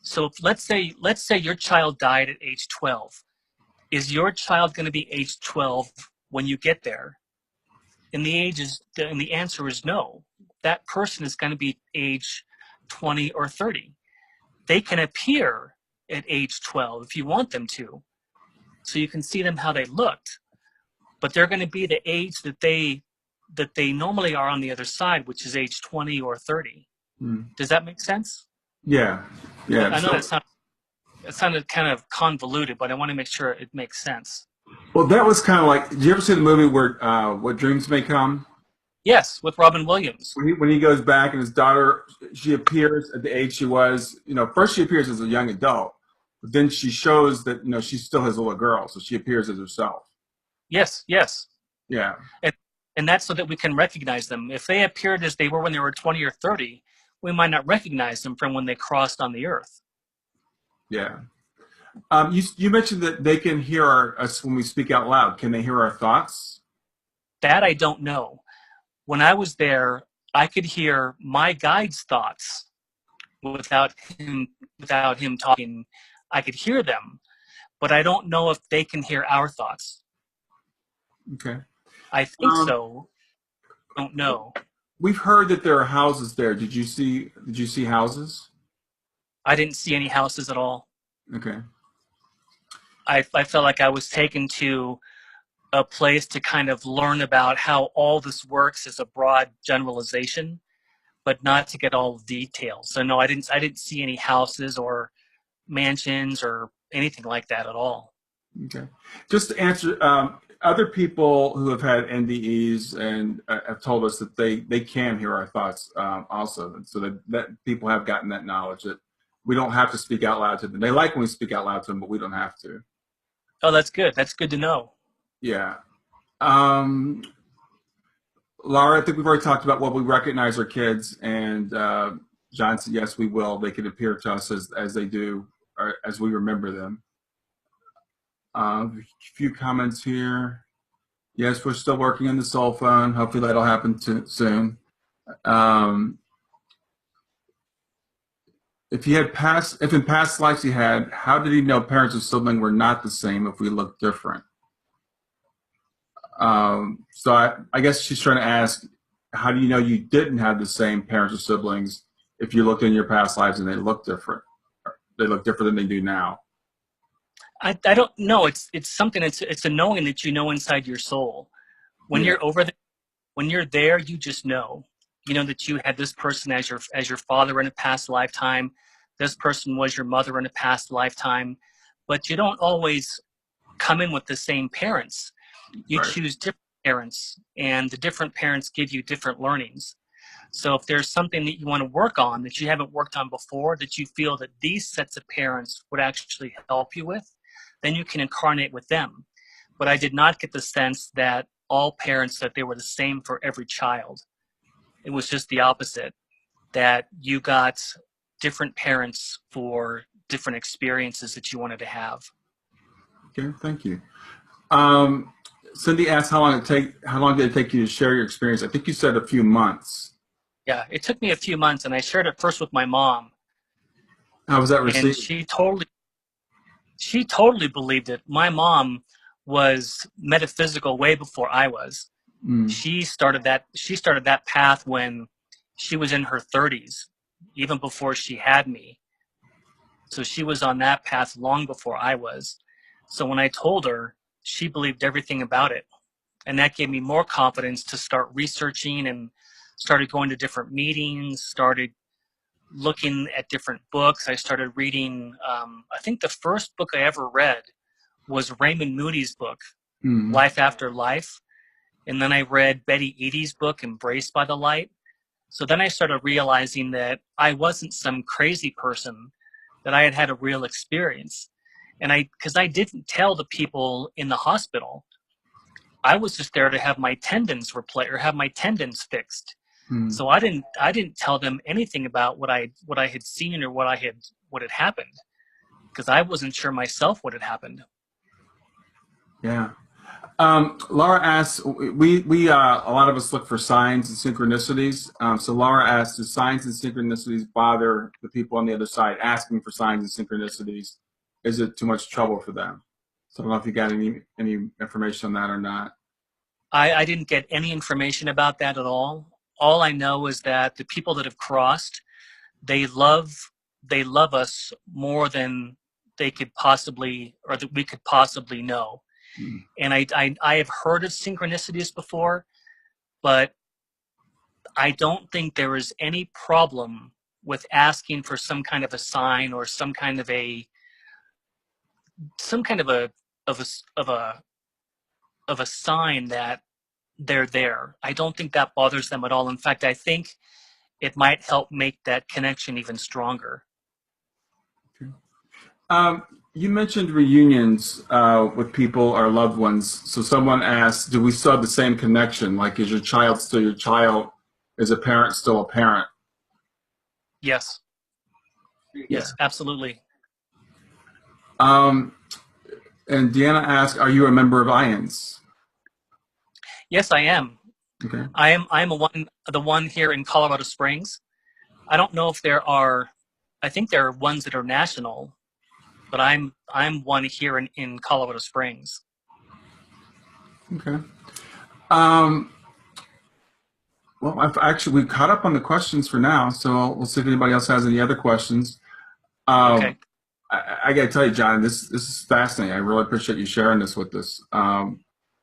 So let's say your child died at age 12. Is your child going to be age 12 when you get there? And the answer is no. That person is going to be age 20 or 30. They can appear at age 12 if you want them to, so you can see them how they looked, but they're going to be the age that they normally are on the other side, which is age 20 or 30. Does that make sense? Yeah. I know it sounded kind of convoluted, but I want to make sure it makes sense. Well, that was kind of like, did you ever see the movie where What Dreams May Come? Yes, with Robin Williams. When he goes back and his daughter, she appears at the age she was, first she appears as a young adult, but then she shows that, she still has a little girl, so she appears as herself. Yes. Yeah. And that's so that we can recognize them. If they appeared as they were when they were 20 or 30, we might not recognize them from when they crossed on the earth. Yeah. You mentioned that they can hear us when we speak out loud. Can they hear our thoughts? That I don't know. When I was there, I could hear my guide's thoughts without him talking. I could hear them, but I don't know if they can hear our thoughts. Okay. I think so. Don't know. We've heard that there are houses there. Did you see houses? I didn't see any houses at all. Okay. I felt like I was taken to a place to kind of learn about how all this works as a broad generalization, but not to get all the details. So no, I didn't see any houses or mansions or anything like that at all. Okay. Just to answer, other people who have had NDEs and have told us that they can hear our thoughts also. So that people have gotten that knowledge that we don't have to speak out loud to them. They like when we speak out loud to them, but we don't have to. Oh, that's good. That's good to know. Yeah. Laura, I think we've already talked about what we recognize our kids, and John said, yes, we will. They can appear to us as they do, or as we remember them. A few comments here. Yes, we're still working on the soul phone. Hopefully that'll happen soon. if in past lives he had, how did he know parents or sibling were not the same if we look different? So I guess she's trying to ask, how do you know you didn't have the same parents or siblings if you looked in your past lives and they look different? They look different than they do now. I don't know. It's something. It's a knowing that you know inside your soul. When Yeah, you're over there, when you're there, you just know. You know that you had this person as your father in a past lifetime. This person was your mother in a past lifetime, but you don't always come in with the same parents. You right. choose different parents, and the different parents give you different learnings. So if there's something that you want to work on that you haven't worked on before, that you feel that these sets of parents would actually help you with, then you can incarnate with them. But I did not get the sense that all parents, that they were the same for every child. It was just the opposite, that you got different parents for different experiences that you wanted to have. Okay, thank you. Um, Cindy asked how long did it take you to share your experience? I think you said a few months. Yeah, it took me a few months, and I shared it first with my mom, How was that and received? she totally believed it. My mom was metaphysical way before I was. Mm, She started that path when she was in her 30s, even before she had me. So she was on that path long before I was. So when I told her, she believed everything about it. And that gave me more confidence to start researching, and started going to different meetings, started looking at different books. I started reading, I think the first book I ever read was Raymond Moody's book, mm, Life After Life. And then I read Betty Eadie's book, Embraced by the Light. So then I started realizing that I wasn't some crazy person, that I had had a real experience. And because I didn't tell the people in the hospital, I was just there to have my tendons replaced or have my tendons fixed. mm. So I didn't tell them anything about what I had seen or what had happened, because I wasn't sure myself what had happened. Yeah. Laura asks, we a lot of us look for signs and synchronicities. So Laura asks, do signs and synchronicities bother the people on the other side asking for signs and synchronicities? Is it too much trouble for them? So I don't know if you got any information on that or not. I didn't get any information about that at all. All I know is that the people that have crossed, they love they love us more than they could possibly, or that we could possibly know. Mm. And I have heard of synchronicities before, but I don't think there is any problem with asking for some kind of a sign, or some kind of a of a of a of a sign that they're there. I don't think that bothers them at all. In fact, I think it might help make that connection even stronger. Um, you mentioned reunions with people or loved ones. So someone asked, do we still have the same connection? Like, is your child still your child? Is a parent still a parent? Yes, Yeah. yes, absolutely. Um, and Deanna asked, are you a member of IANS? Yes, I am. Okay. I am the one here in Colorado Springs. I don't know if there are. I think there are ones that are national, but I'm one here in Colorado Springs. Okay. Um, well, we caught up on the questions for now, so we'll see if anybody else has any other questions. Okay. Um, I got to tell you, John, this is fascinating. I really appreciate you sharing this with us.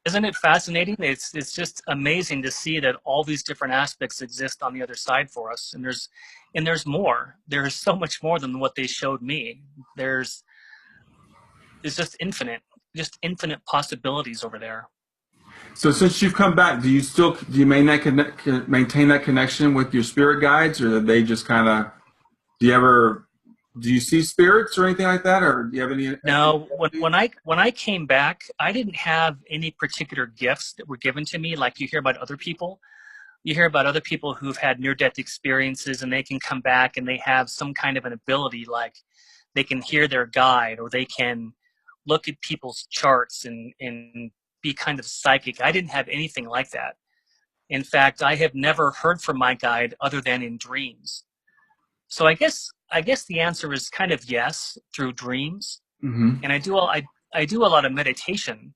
Isn't it fascinating? It's just amazing to see that all these different aspects exist on the other side for us, and there's more. There's so much more than what they showed me. There's it's just infinite possibilities over there. So since you've come back, do you maintain that connection with your spirit guides, or do they just kind of do you ever do you see spirits or anything like that, or do you have any Now, when I came back, I didn't have any particular gifts that were given to me like you hear about other people. You hear about other people who've had near-death experiences, and they can come back and they have some kind of an ability, like they can hear their guide, or they can look at people's charts and be kind of psychic. I didn't have anything like that. In fact, I have never heard from my guide other than in dreams. So I guess the answer is kind of yes, through dreams. Mm-hmm. And I do a lot of meditation.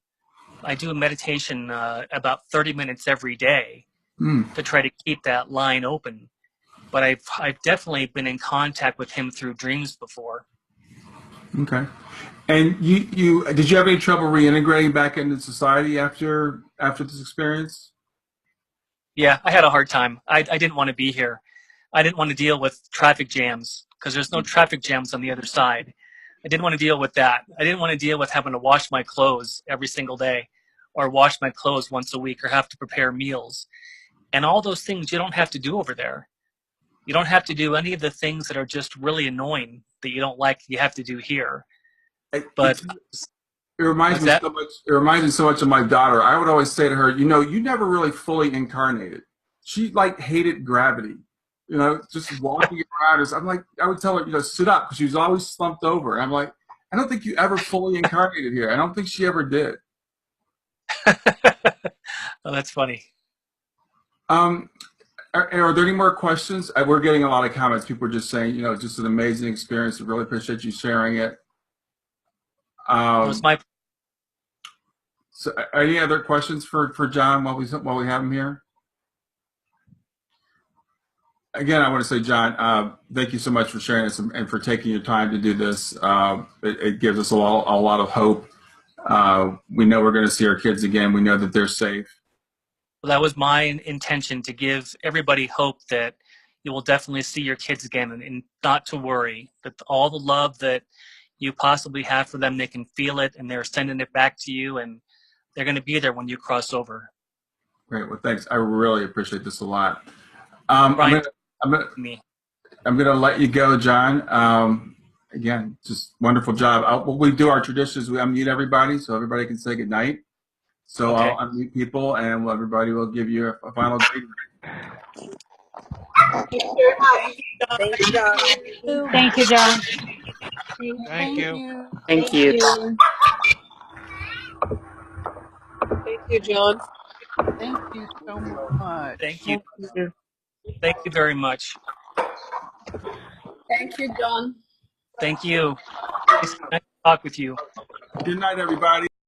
I do a meditation about 30 minutes every day Mm. to try to keep that line open. But I've definitely been in contact with him through dreams before. Okay. And you did you have any trouble reintegrating back into society after this experience? Yeah, I had a hard time. I didn't want to be here. I didn't want to deal with traffic jams because there's no traffic jams on the other side. I didn't want to deal with that. I didn't want to deal with having to wash my clothes every single day or wash my clothes once a week or have to prepare meals. And all those things you don't have to do over there. You don't have to do any of the things that are just really annoying that you don't like you have to do here. But It reminds what's me that? so much. It reminds me so much of my daughter. I would always say to her, you never really fully incarnated. She like hated gravity. Just walking around. I'm like, I would tell her, sit up because she was always slumped over. And I'm like, I don't think you ever fully incarnated here. I don't think she ever did. Oh, that's funny. Are there any more questions? We're getting a lot of comments. People are just saying, just an amazing experience. I really appreciate you sharing it. It was my So, any other questions for John while we have him here? Again, I want to say, John, thank you so much for sharing this and for taking your time to do this. It gives us a lot of hope. We know we're going to see our kids again. We know that they're safe. Well, that was my intention, to give everybody hope that you will definitely see your kids again, and not to worry, that all the love that you possibly have for them, they can feel it and they're sending it back to you, and they're going to be there when you cross over. Great. Well, thanks. I really appreciate this a lot. Brian, I'm gonna me. I'm gonna let you go, John. Again, just wonderful job. We do our traditions. We unmute everybody so everybody can say goodnight. So Okay. I'll unmute people, and everybody will give you a final greeting. Thank you very much. Thank you, John. Thank you, John. Thank you. Thank you. Thank you, John. Thank you so much. Thank you. Thank you very much. Thank you, John. Thank you. Nice to talk with you. Good night, everybody.